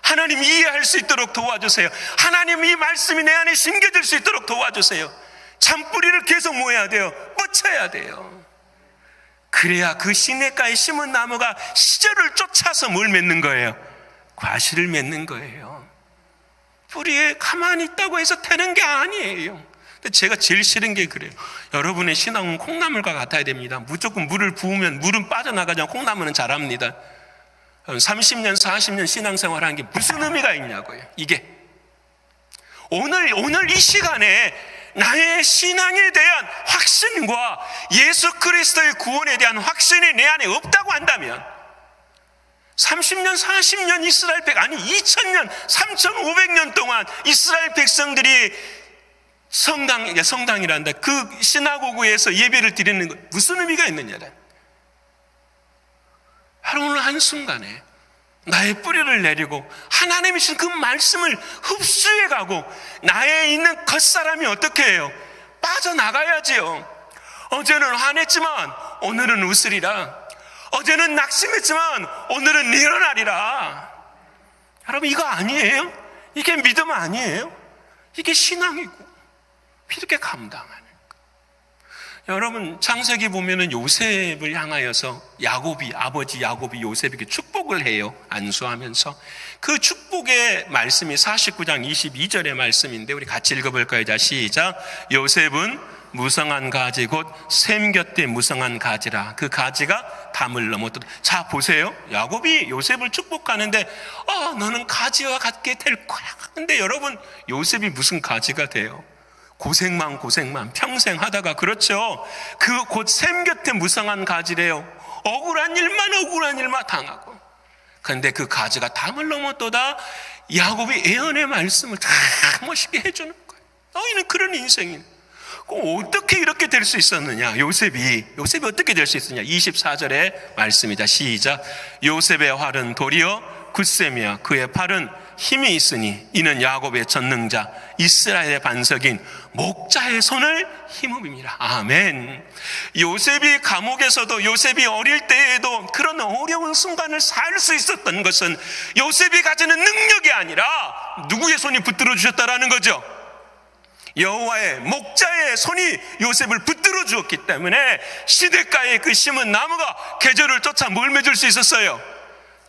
하나님 이해할 수 있도록 도와주세요. 하나님 이 말씀이 내 안에 심겨질 수 있도록 도와주세요. 참 뿌리를 계속 모아야 돼요. 뻗쳐야 돼요. 그래야 그 시냇가에 심은 나무가 시절을 쫓아서 뭘 맺는 거예요? 과실을 맺는 거예요. 뿌리에 가만히 있다고 해서 되는 게 아니에요. 근데 제가 제일 싫은 게 그래요. 여러분의 신앙은 콩나물과 같아야 됩니다. 무조건 물을 부으면 물은 빠져나가지만 콩나물은 자랍니다. 30년, 40년 신앙생활 하는 게 무슨 의미가 있냐고요. 이게 오늘 이 시간에 나의 신앙에 대한 확신과 예수 그리스도의 구원에 대한 확신이 내 안에 없다고 한다면 30년, 40년 이스라엘 2000년, 3500년 동안 이스라엘 백성들이 성당이란다. 그 시나고그에서 예배를 드리는 것 무슨 의미가 있느냐라. 바로 오늘 한순간에 나의 뿌리를 내리고 하나님이 주신 그 말씀을 흡수해 가고 나에 있는 겉사람이 어떻게 해요? 빠져나가야지요. 어제는 화냈지만 오늘은 웃으리라. 어제는 낙심했지만 오늘은 일어나리라. 여러분, 이거 아니에요? 이게 믿음 아니에요? 이게 신앙이고 이렇게 감당하는 거예요. 여러분, 창세기 보면은 요셉을 향하여서 아버지 야곱이 요셉에게 축복을 해요. 안수하면서. 그 축복의 말씀이 49장 22절의 말씀인데 우리 같이 읽어볼까요? 자, 시작. 요셉은 무성한 가지 곧 샘 곁에 무성한 가지라. 그 가지가 담을 넘었다. 자, 보세요. 야곱이 요셉을 축복하는데 너는 가지와 같게 될 거야. 근데 여러분, 요셉이 무슨 가지가 돼요? 고생만 평생 하다가, 그렇죠, 그 곧 샘 곁에 무성한 가지래요. 억울한 일만 당하고. 그런데 그 가지가 담을 넘었도다. 야곱이 예언의 말씀을 다 멋있게 해주는 거예요. 너희는 그런 인생이네. 어떻게 이렇게 될 수 있었느냐? 요셉이 어떻게 될 수 있었느냐? 24절의 말씀이다. 시작. 요셉의 활은 도리어 굳셈이야. 그의 팔은 힘이 있으니 이는 야곱의 전능자 이스라엘의 반석인 목자의 손을 힘입니다. 아멘. 요셉이 감옥에서도, 요셉이 어릴 때에도 그런 어려운 순간을 살 수 있었던 것은 요셉이 가지는 능력이 아니라 누구의 손이 붙들어 주셨다라는 거죠? 여호와의 목자의 손이 요셉을 붙들어 주었기 때문에 시냇가에 그 심은 나무가 계절을 쫓아 뭘 맺을 수 있었어요?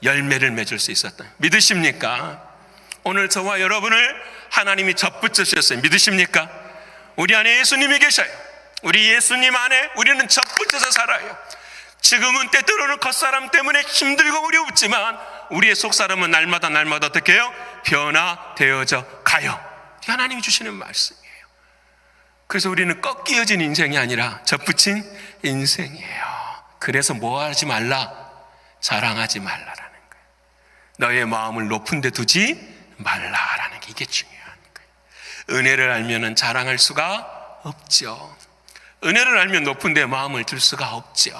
열매를 맺을 수 있었다. 믿으십니까? 오늘 저와 여러분을 하나님이 접붙여 주셨어요. 믿으십니까? 우리 안에 예수님이 계셔요. 우리 예수님 안에 우리는 접붙여서 살아요. 지금은 때때로는 겉사람 때문에 힘들고 어렵지만 우리의 속사람은 날마다 어떻게 해요? 변화되어져 가요. 하나님이 주시는 말씀이에요. 그래서 우리는 꺾이어진 인생이 아니라 접붙인 인생이에요. 그래서 뭐 하지 말라? 자랑하지 말라라는 거예요. 너의 마음을 높은 데 두지 말라라는 게, 이게 중요한 거예요. 은혜를 알면은 자랑할 수가 없죠. 은혜를 알면 높은 데 마음을 둘 수가 없죠.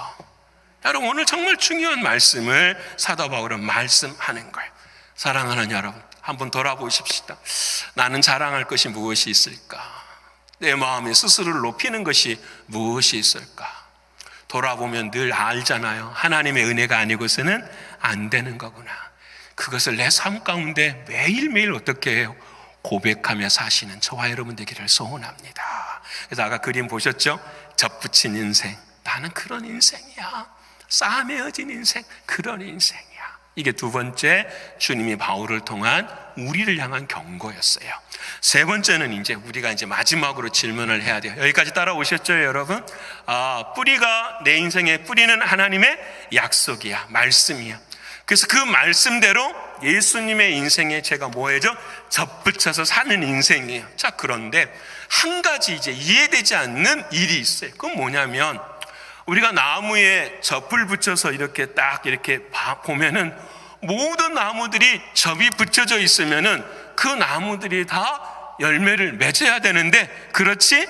여러분, 오늘 정말 중요한 말씀을 사도 바울은 말씀하는 거예요. 사랑하는 여러분, 한번 돌아보십시다. 나는 자랑할 것이 무엇이 있을까? 내 마음에 스스로를 높이는 것이 무엇이 있을까? 돌아보면 늘 알잖아요. 하나님의 은혜가 아니고서는 안 되는 거구나. 그것을 내 삶 가운데 매일매일 어떻게 해요? 고백하며 사시는 저와 여러분 되기를 소원합니다. 그래서 아까 그림 보셨죠? 접붙인 인생. 나는 그런 인생이야. 싸매어진 인생, 그런 인생이야. 이게 두 번째, 주님이 바울을 통한 우리를 향한 경고였어요. 세 번째는 이제 우리가 마지막으로 질문을 해야 돼요. 여기까지 따라오셨죠, 여러분? 뿌리가, 내 인생의 뿌리는 하나님의 약속이야, 말씀이야. 그래서 그 말씀대로 예수님의 인생에 제가 뭐해죠? 접붙여서 사는 인생이에요. 자, 그런데 한 가지 이제 이해되지 않는 일이 있어요. 그건 뭐냐면, 우리가 나무에 접을 붙여서 이렇게 딱 이렇게 보면은 모든 나무들이 접이 붙여져 있으면은 그 나무들이 다 열매를 맺어야 되는데 그렇지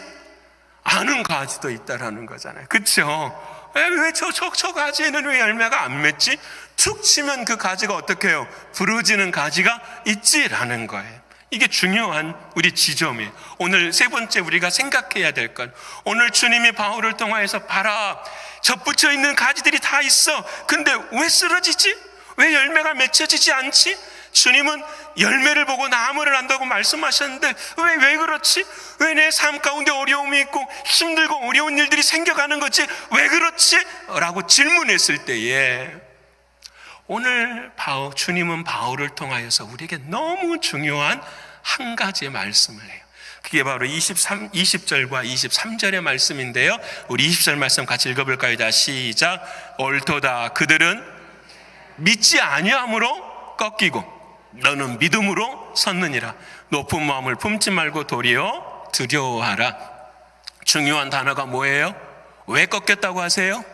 않은 가지도 있다라는 거잖아요. 그렇죠? 왜 저 가지에는 왜 열매가 안 맺지? 툭 치면 그 가지가 어떻게 해요? 부러지는 가지가 있지라는 거예요. 이게 중요한 우리 지점이에요. 오늘 세 번째 우리가 생각해야 될 건, 오늘 주님이 바울을 통하여서 봐라, 접붙여 있는 가지들이 다 있어. 근데 왜 쓰러지지? 왜 열매가 맺혀지지 않지? 주님은 열매를 보고 나무를 안다고 말씀하셨는데 왜 그렇지? 왜 내 삶 가운데 어려움이 있고 힘들고 어려운 일들이 생겨가는 거지? 왜 그렇지? 라고 질문했을 때에 오늘 주님은 바울을 통하여서 우리에게 너무 중요한 한 가지의 말씀을 해요. 그게 바로 20절과 23절의 말씀인데요. 우리 20절 말씀 같이 읽어볼까요? 자, 시작. 옳도다. 그들은 믿지 아니함으로 꺾이고 너는 믿음으로 섰느니라. 높은 마음을 품지 말고 도리어 두려워하라. 중요한 단어가 뭐예요? 왜 꺾였다고 하세요?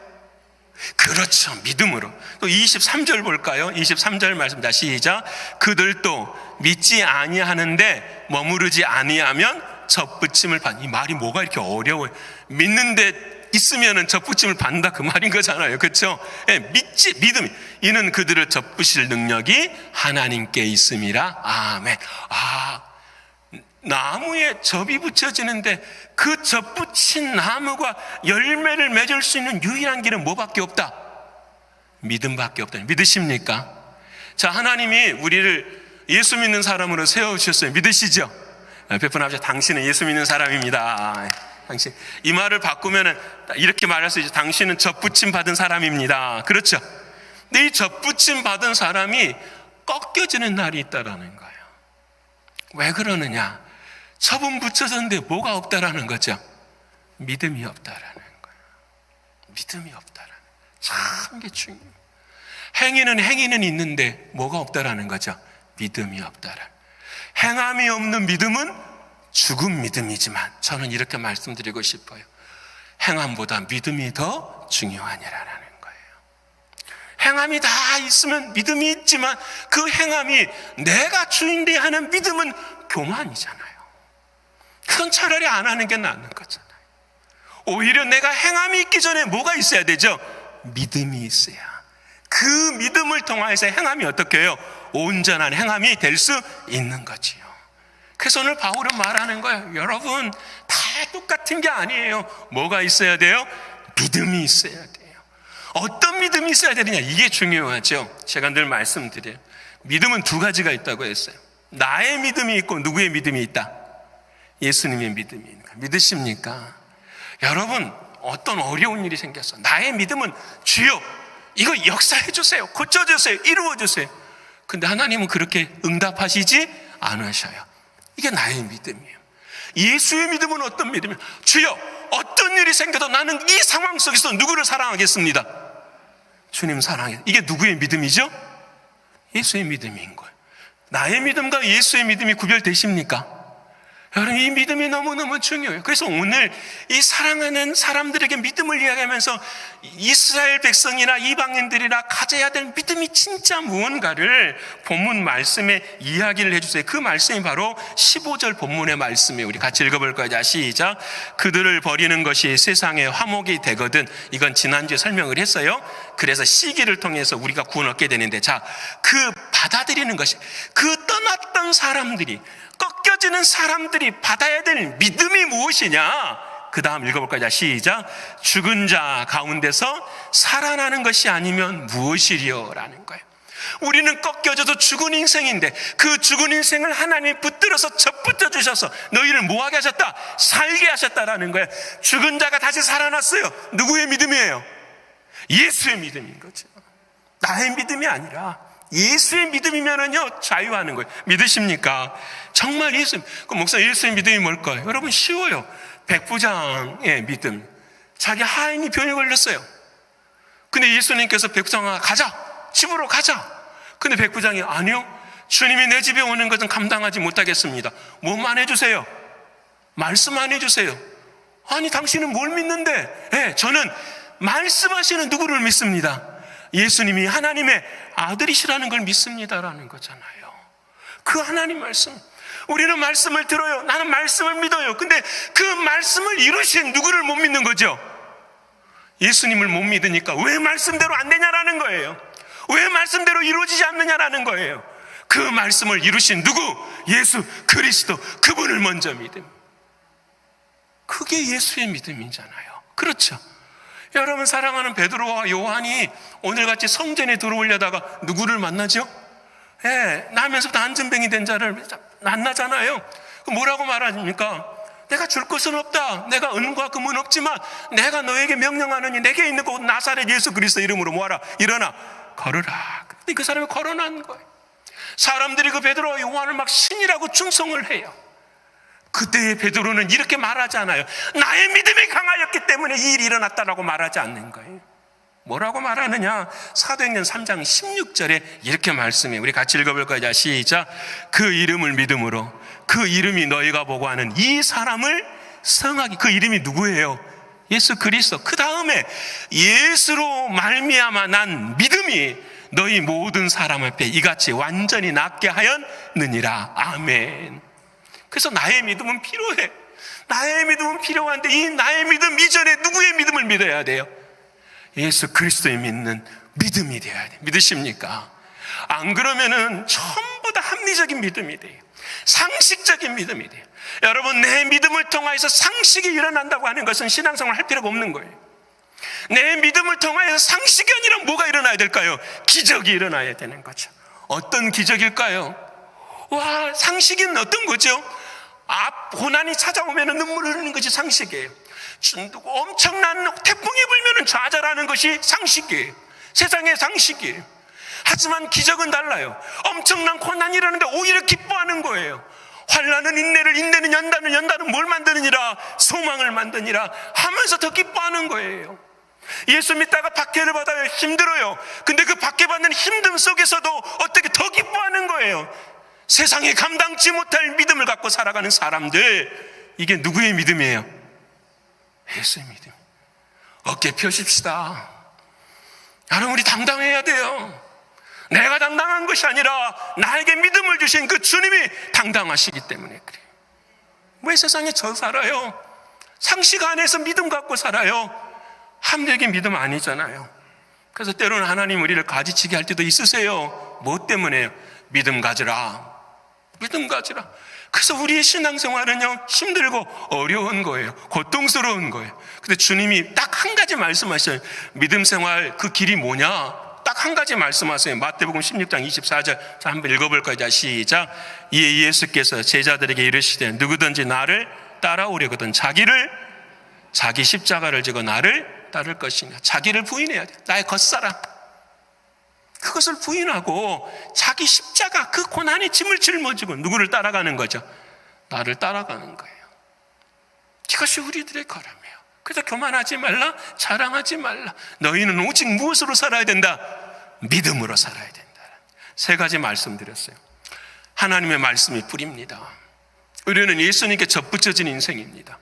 그렇죠, 믿음으로. 또 23절 볼까요? 23절 말씀입니다. 시작. 그들도 믿지 아니하는데 머무르지 아니하면 접붙임을 받. 이 말이 뭐가 이렇게 어려워요? 믿는데 있으면은 접붙임을 받는다, 그 말인 거잖아요. 그렇죠? 예, 믿음이. 이는 그들을 접붙일 능력이 하나님께 있음이라. 아멘. 나무에 접이 붙여지는데 그 접 붙인 나무가 열매를 맺을 수 있는 유일한 길은 뭐밖에 없다? 믿음밖에 없다. 믿으십니까? 자, 하나님이 우리를 예수 믿는 사람으로 세워주셨어요. 믿으시죠? 베푼 아버지, 당신은 예수 믿는 사람입니다. 당신, 이 말을 바꾸면 이렇게 말할 수 있죠. 당신은 접붙임 받은 사람입니다. 그렇죠? 근데 이 접붙임 받은 사람이 꺾여지는 날이 있다라는 거예요. 왜 그러느냐? 접은 붙여졌는데 뭐가 없다라는 거죠? 믿음이 없다라는 거예요. 믿음이 없다라는 거예요. 참 이게 중요해요. 행위는 있는데 뭐가 없다라는 거죠? 믿음이 없다라는. 행함이 없는 믿음은 죽은 믿음이지만 저는 이렇게 말씀드리고 싶어요. 행함보다 믿음이 더 중요하니라는 거예요. 행함이 다 있으면 믿음이 있지만 그 행함이 내가 주인되어 하는 믿음은 교만이잖아요. 그건 차라리 안 하는 게 낫는 거잖아요. 오히려 내가 행함이 있기 전에 뭐가 있어야 되죠? 믿음이 있어야. 그 믿음을 통해서 행함이 어떻게 해요? 온전한 행함이 될 수 있는 거지요. 그래서 오늘 바울은 말하는 거예요. 여러분, 다 똑같은 게 아니에요. 뭐가 있어야 돼요? 믿음이 있어야 돼요. 어떤 믿음이 있어야 되느냐? 이게 중요하죠. 제가 늘 말씀드려요. 믿음은 두 가지가 있다고 했어요. 나의 믿음이 있고 누구의 믿음이 있다? 예수님의 믿음이 있는 거예요. 믿으십니까? 여러분, 어떤 어려운 일이 생겼어. 나의 믿음은 주여, 이거 역사해 주세요. 고쳐주세요. 이루어 주세요. 근데 하나님은 그렇게 응답하시지 않으셔요. 이게 나의 믿음이에요. 예수의 믿음은 어떤 믿음이에요? 주여, 어떤 일이 생겨도 나는 이 상황 속에서 누구를 사랑하겠습니다. 주님 사랑해. 이게 누구의 믿음이죠? 예수의 믿음인 거예요. 나의 믿음과 예수의 믿음이 구별되십니까? 여러분, 이 믿음이 너무너무 중요해요. 그래서 오늘 이 사랑하는 사람들에게 믿음을 이야기하면서 이스라엘 백성이나 이방인들이나 가져야 될 믿음이 진짜 무언가를 본문 말씀에 이야기를 해주세요. 그 말씀이 바로 15절 본문의 말씀이에요. 우리 같이 읽어볼 거예요. 자, 시작. 그들을 버리는 것이 세상의 화목이 되거든. 이건 지난주에 설명을 했어요. 그래서 시기를 통해서 우리가 구원 얻게 되는데, 자, 그 받아들이는 것이, 그 떠났던 사람들이, 꺾여지는 사람들이 받아야 될 믿음이 무엇이냐? 그 다음 읽어볼까요? 자, 시작. 죽은 자 가운데서 살아나는 것이 아니면 무엇이리요? 라는 거예요. 우리는 꺾여져도 죽은 인생인데 그 죽은 인생을 하나님이 붙들어서 접붙여 주셔서 너희를 뭐하게 하셨다? 살게 하셨다라는 거예요. 죽은 자가 다시 살아났어요. 누구의 믿음이에요? 예수의 믿음인 거죠. 나의 믿음이 아니라 예수의 믿음이면은요, 자유하는 거예요. 믿으십니까? 정말 예수, 그 목사 예수의 믿음이 뭘까요? 여러분, 쉬워요. 백부장의 믿음. 자기 하인이 병에 걸렸어요. 근데 예수님께서 백부장아, 가자. 집으로 가자. 근데 백부장이 아니요. 주님이 내 집에 오는 것은 감당하지 못하겠습니다. 뭐만 해주세요? 말씀만 해주세요. 아니, 당신은 뭘 믿는데? 네, 저는 말씀하시는 누구를 믿습니다. 예수님이 하나님의 아들이시라는 걸 믿습니다라는 거잖아요. 그 하나님 말씀. 우리는 말씀을 들어요. 나는 말씀을 믿어요. 근데 그 말씀을 이루신 누구를 못 믿는 거죠? 예수님을 못 믿으니까 왜 말씀대로 안 되냐라는 거예요. 왜 말씀대로 이루어지지 않느냐라는 거예요. 그 말씀을 이루신 누구? 예수 그리스도, 그분을 먼저 믿음. 그게 예수의 믿음이잖아요. 그렇죠? 여러분, 사랑하는 베드로와 요한이 오늘같이 성전에 들어오려다가 누구를 만나죠? 예, 나면서부터 안전뱅이 된 자를 만나잖아요. 뭐라고 말합니까? 내가 줄 것은 없다. 내가 은과 금은 없지만 내가 너에게 명령하느니 내게 있는 곧 나사렛 예수 그리스도 이름으로 모아라. 일어나 걸으라. 근데 그 사람이 걸어난 거예요. 사람들이 그 베드로와 요한을 막 신이라고 충성을 해요. 그때의 베드로는 이렇게 말하지 않아요. 나의 믿음이 강하였기 때문에 이 일이 일어났다라고 말하지 않는 거예요. 뭐라고 말하느냐? 사도행전 3장 16절에 이렇게 말씀해요. 우리 같이 읽어볼 거예요. 자, 시작. 그 이름을 믿음으로 그 이름이 너희가 보고 하는 이 사람을 성하기. 그 이름이 누구예요? 예수 그리스도. 그 다음에 예수로 말미암아 난 믿음이 너희 모든 사람 앞에 이같이 완전히 낫게 하였느니라. 아멘. 그래서 나의 믿음은 필요해. 나의 믿음은 필요한데 이 나의 믿음 이전에 누구의 믿음을 믿어야 돼요? 예수 그리스도의 믿는 믿음이 되어야 돼요. 믿으십니까? 안 그러면은 전부 다 합리적인 믿음이 돼요. 상식적인 믿음이 돼요. 여러분, 내 믿음을 통하여서 상식이 일어난다고 하는 것은 신앙생활 할 필요가 없는 거예요. 내 믿음을 통하여서 상식이 아니라 뭐가 일어나야 될까요? 기적이 일어나야 되는 거죠. 어떤 기적일까요? 와, 상식은 어떤 거죠? 고난이 찾아오면 눈물 흘리는 것이 상식이에요. 엄청난 태풍이 불면 좌절하는 것이 상식이에요. 세상의 상식이에요. 하지만 기적은 달라요. 엄청난 고난이 일어나는데 오히려 기뻐하는 거예요. 환난은 인내를, 인내는 연단을, 연단은 뭘 만드느니라? 소망을 만드니라 하면서 더 기뻐하는 거예요. 예수 믿다가 박해를 받아요. 힘들어요. 근데 그 박해받는 힘듦 속에서도 어떻게 더 기뻐하는 거예요. 세상에 감당치 못할 믿음을 갖고 살아가는 사람들, 이게 누구의 믿음이에요? 예수의 믿음. 어깨 펴십시다. 여러분, 우리 당당해야 돼요. 내가 당당한 것이 아니라 나에게 믿음을 주신 그 주님이 당당하시기 때문에 그래요. 왜 세상에 저 살아요? 상식 안에서 믿음 갖고 살아요. 합리적인 믿음 아니잖아요. 그래서 때로는 하나님 우리를 가지치기 할 때도 있으세요. 뭐 때문에요? 믿음 가지라. 믿음 가지라. 그래서 우리의 신앙생활은요, 힘들고 어려운 거예요. 고통스러운 거예요. 근데 주님이 딱 한 가지 말씀하셔요. 믿음 생활 그 길이 뭐냐? 딱 한 가지 말씀하세요. 마태복음 16장 24절. 자, 한번 읽어볼까요? 자, 시작. 이에 예수께서 제자들에게 이르시되 누구든지 나를 따라오려거든 자기 십자가를 지고 나를 따를 것이냐. 자기를 부인해야 돼. 나의 겉사람. 그것을 부인하고 자기 십자가, 그 고난의 짐을 짊어지고 누구를 따라가는 거죠? 나를 따라가는 거예요. 이것이 우리들의 걸음이에요. 그래서 교만하지 말라, 자랑하지 말라. 너희는 오직 무엇으로 살아야 된다? 믿음으로 살아야 된다. 세 가지 말씀드렸어요. 하나님의 말씀이 뿌리입니다. 우리는 예수님께 접붙여진 인생입니다.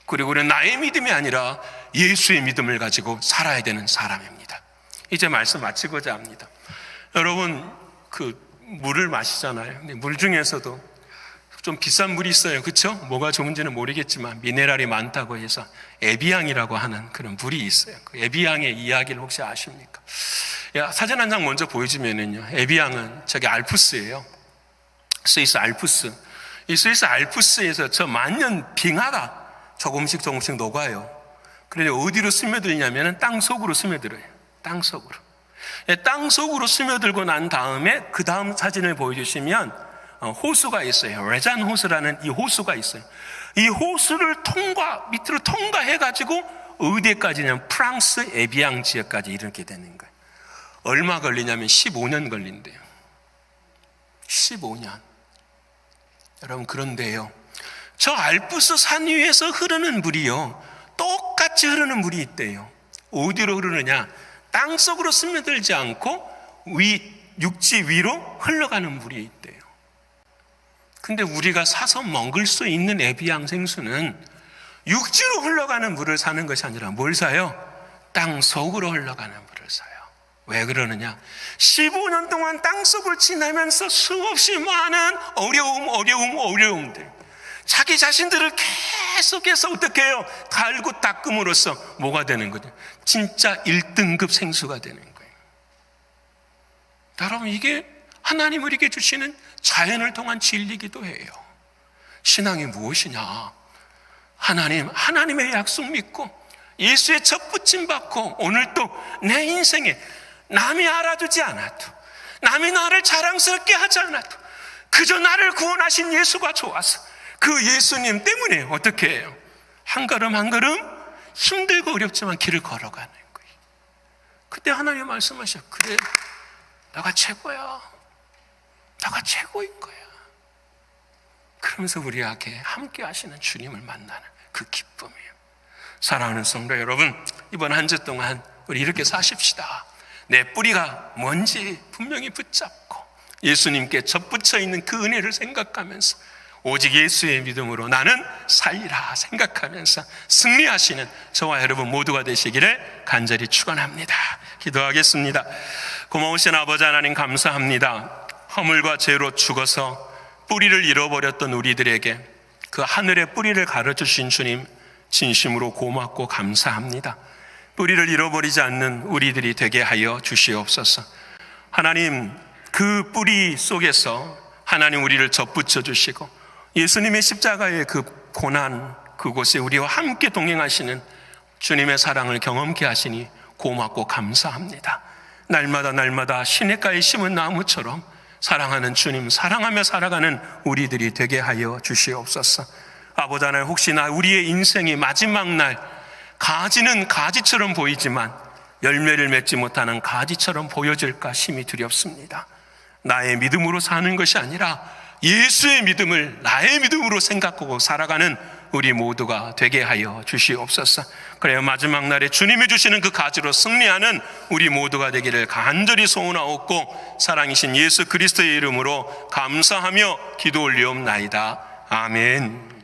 그리고 우리는 나의 믿음이 아니라 예수의 믿음을 가지고 살아야 되는 사람입니다. 이제 말씀 마치고자 합니다. 여러분, 그 물을 마시잖아요. 근데 물 중에서도 좀 비싼 물이 있어요. 그렇죠? 뭐가 좋은지는 모르겠지만 미네랄이 많다고 해서 에비앙이라고 하는 그런 물이 있어요. 그 에비앙의 이야기를 혹시 아십니까? 사진 한 장 먼저 보여주면은요, 에비앙은 저기 알프스예요. 스위스 알프스. 이 스위스 알프스에서 저 만년 빙하가 조금씩 녹아요. 그런데 어디로 스며들냐면은 땅 속으로 스며들어요. 땅 속으로. 땅 속으로 스며들고 난 다음에 그 다음 사진을 보여주시면 호수가 있어요. 레잔 호수라는 이 호수가 있어요. 이 호수를 밑으로 통과해가지고 어디까지냐면 프랑스 에비앙 지역까지 이르게 되는 거예요. 얼마 걸리냐면 15년 걸린대요. 15년. 여러분, 그런데요, 저 알프스 산 위에서 흐르는 물이요, 똑같이 흐르는 물이 있대요. 어디로 흐르느냐? 땅 속으로 스며들지 않고 육지 위로 흘러가는 물이 있대요. 근데 우리가 사서 먹을 수 있는 에비앙 생수는 육지로 흘러가는 물을 사는 것이 아니라 뭘 사요? 땅 속으로 흘러가는 물을 사요. 왜 그러느냐? 15년 동안 땅 속을 지나면서 수없이 많은 어려움들, 자기 자신들을 계속해서 어떻게 해요? 갈고 닦음으로써 뭐가 되는 거죠? 진짜 1등급 생수가 되는 거예요. 여러분, 이게 하나님 우리에게 주시는 자연을 통한 진리이기도 해요. 신앙이 무엇이냐? 하나님의 약속 믿고 예수의 접붙임 받고 오늘 또 내 인생에 남이 알아주지 않아도, 남이 나를 자랑스럽게 하지 않아도 그저 나를 구원하신 예수가 좋아서 그 예수님 때문에 어떻게 해요? 한 걸음 한 걸음 힘들고 어렵지만 길을 걸어가는 거예요. 그때 하나님이 말씀하셔. 그래, 너가 최고야. 너가 최고인 거야. 그러면서 우리에게 함께 하시는 주님을 만나는 그 기쁨이에요. 사랑하는 성도 여러분, 이번 한 주 동안 우리 이렇게 사십시다. 내 뿌리가 뭔지 분명히 붙잡고 예수님께 접붙여 있는 그 은혜를 생각하면서 오직 예수의 믿음으로 나는 살리라 생각하면서 승리하시는 저와 여러분 모두가 되시기를 간절히 축원합니다. 기도하겠습니다. 고마우신 아버지 하나님, 감사합니다. 허물과 죄로 죽어서 뿌리를 잃어버렸던 우리들에게 그 하늘의 뿌리를 가르쳐주신 주님, 진심으로 고맙고 감사합니다. 뿌리를 잃어버리지 않는 우리들이 되게 하여 주시옵소서. 하나님, 그 뿌리 속에서 하나님 우리를 접붙여 주시고 예수님의 십자가의 그 고난 그곳에 우리와 함께 동행하시는 주님의 사랑을 경험케 하시니 고맙고 감사합니다. 날마다 시냇가에 심은 나무처럼 사랑하는 주님, 사랑하며 살아가는 우리들이 되게 하여 주시옵소서. 아버지 하나님, 혹시나 우리의 인생이 마지막 날 가지는 가지처럼 보이지만 열매를 맺지 못하는 가지처럼 보여질까 심히 두렵습니다. 나의 믿음으로 사는 것이 아니라 예수의 믿음을 나의 믿음으로 생각하고 살아가는 우리 모두가 되게 하여 주시옵소서. 그래야 마지막 날에 주님이 주시는 그 가지로 승리하는 우리 모두가 되기를 간절히 소원하옵고 사랑이신 예수 그리스도의 이름으로 감사하며 기도 올리옵나이다. 아멘.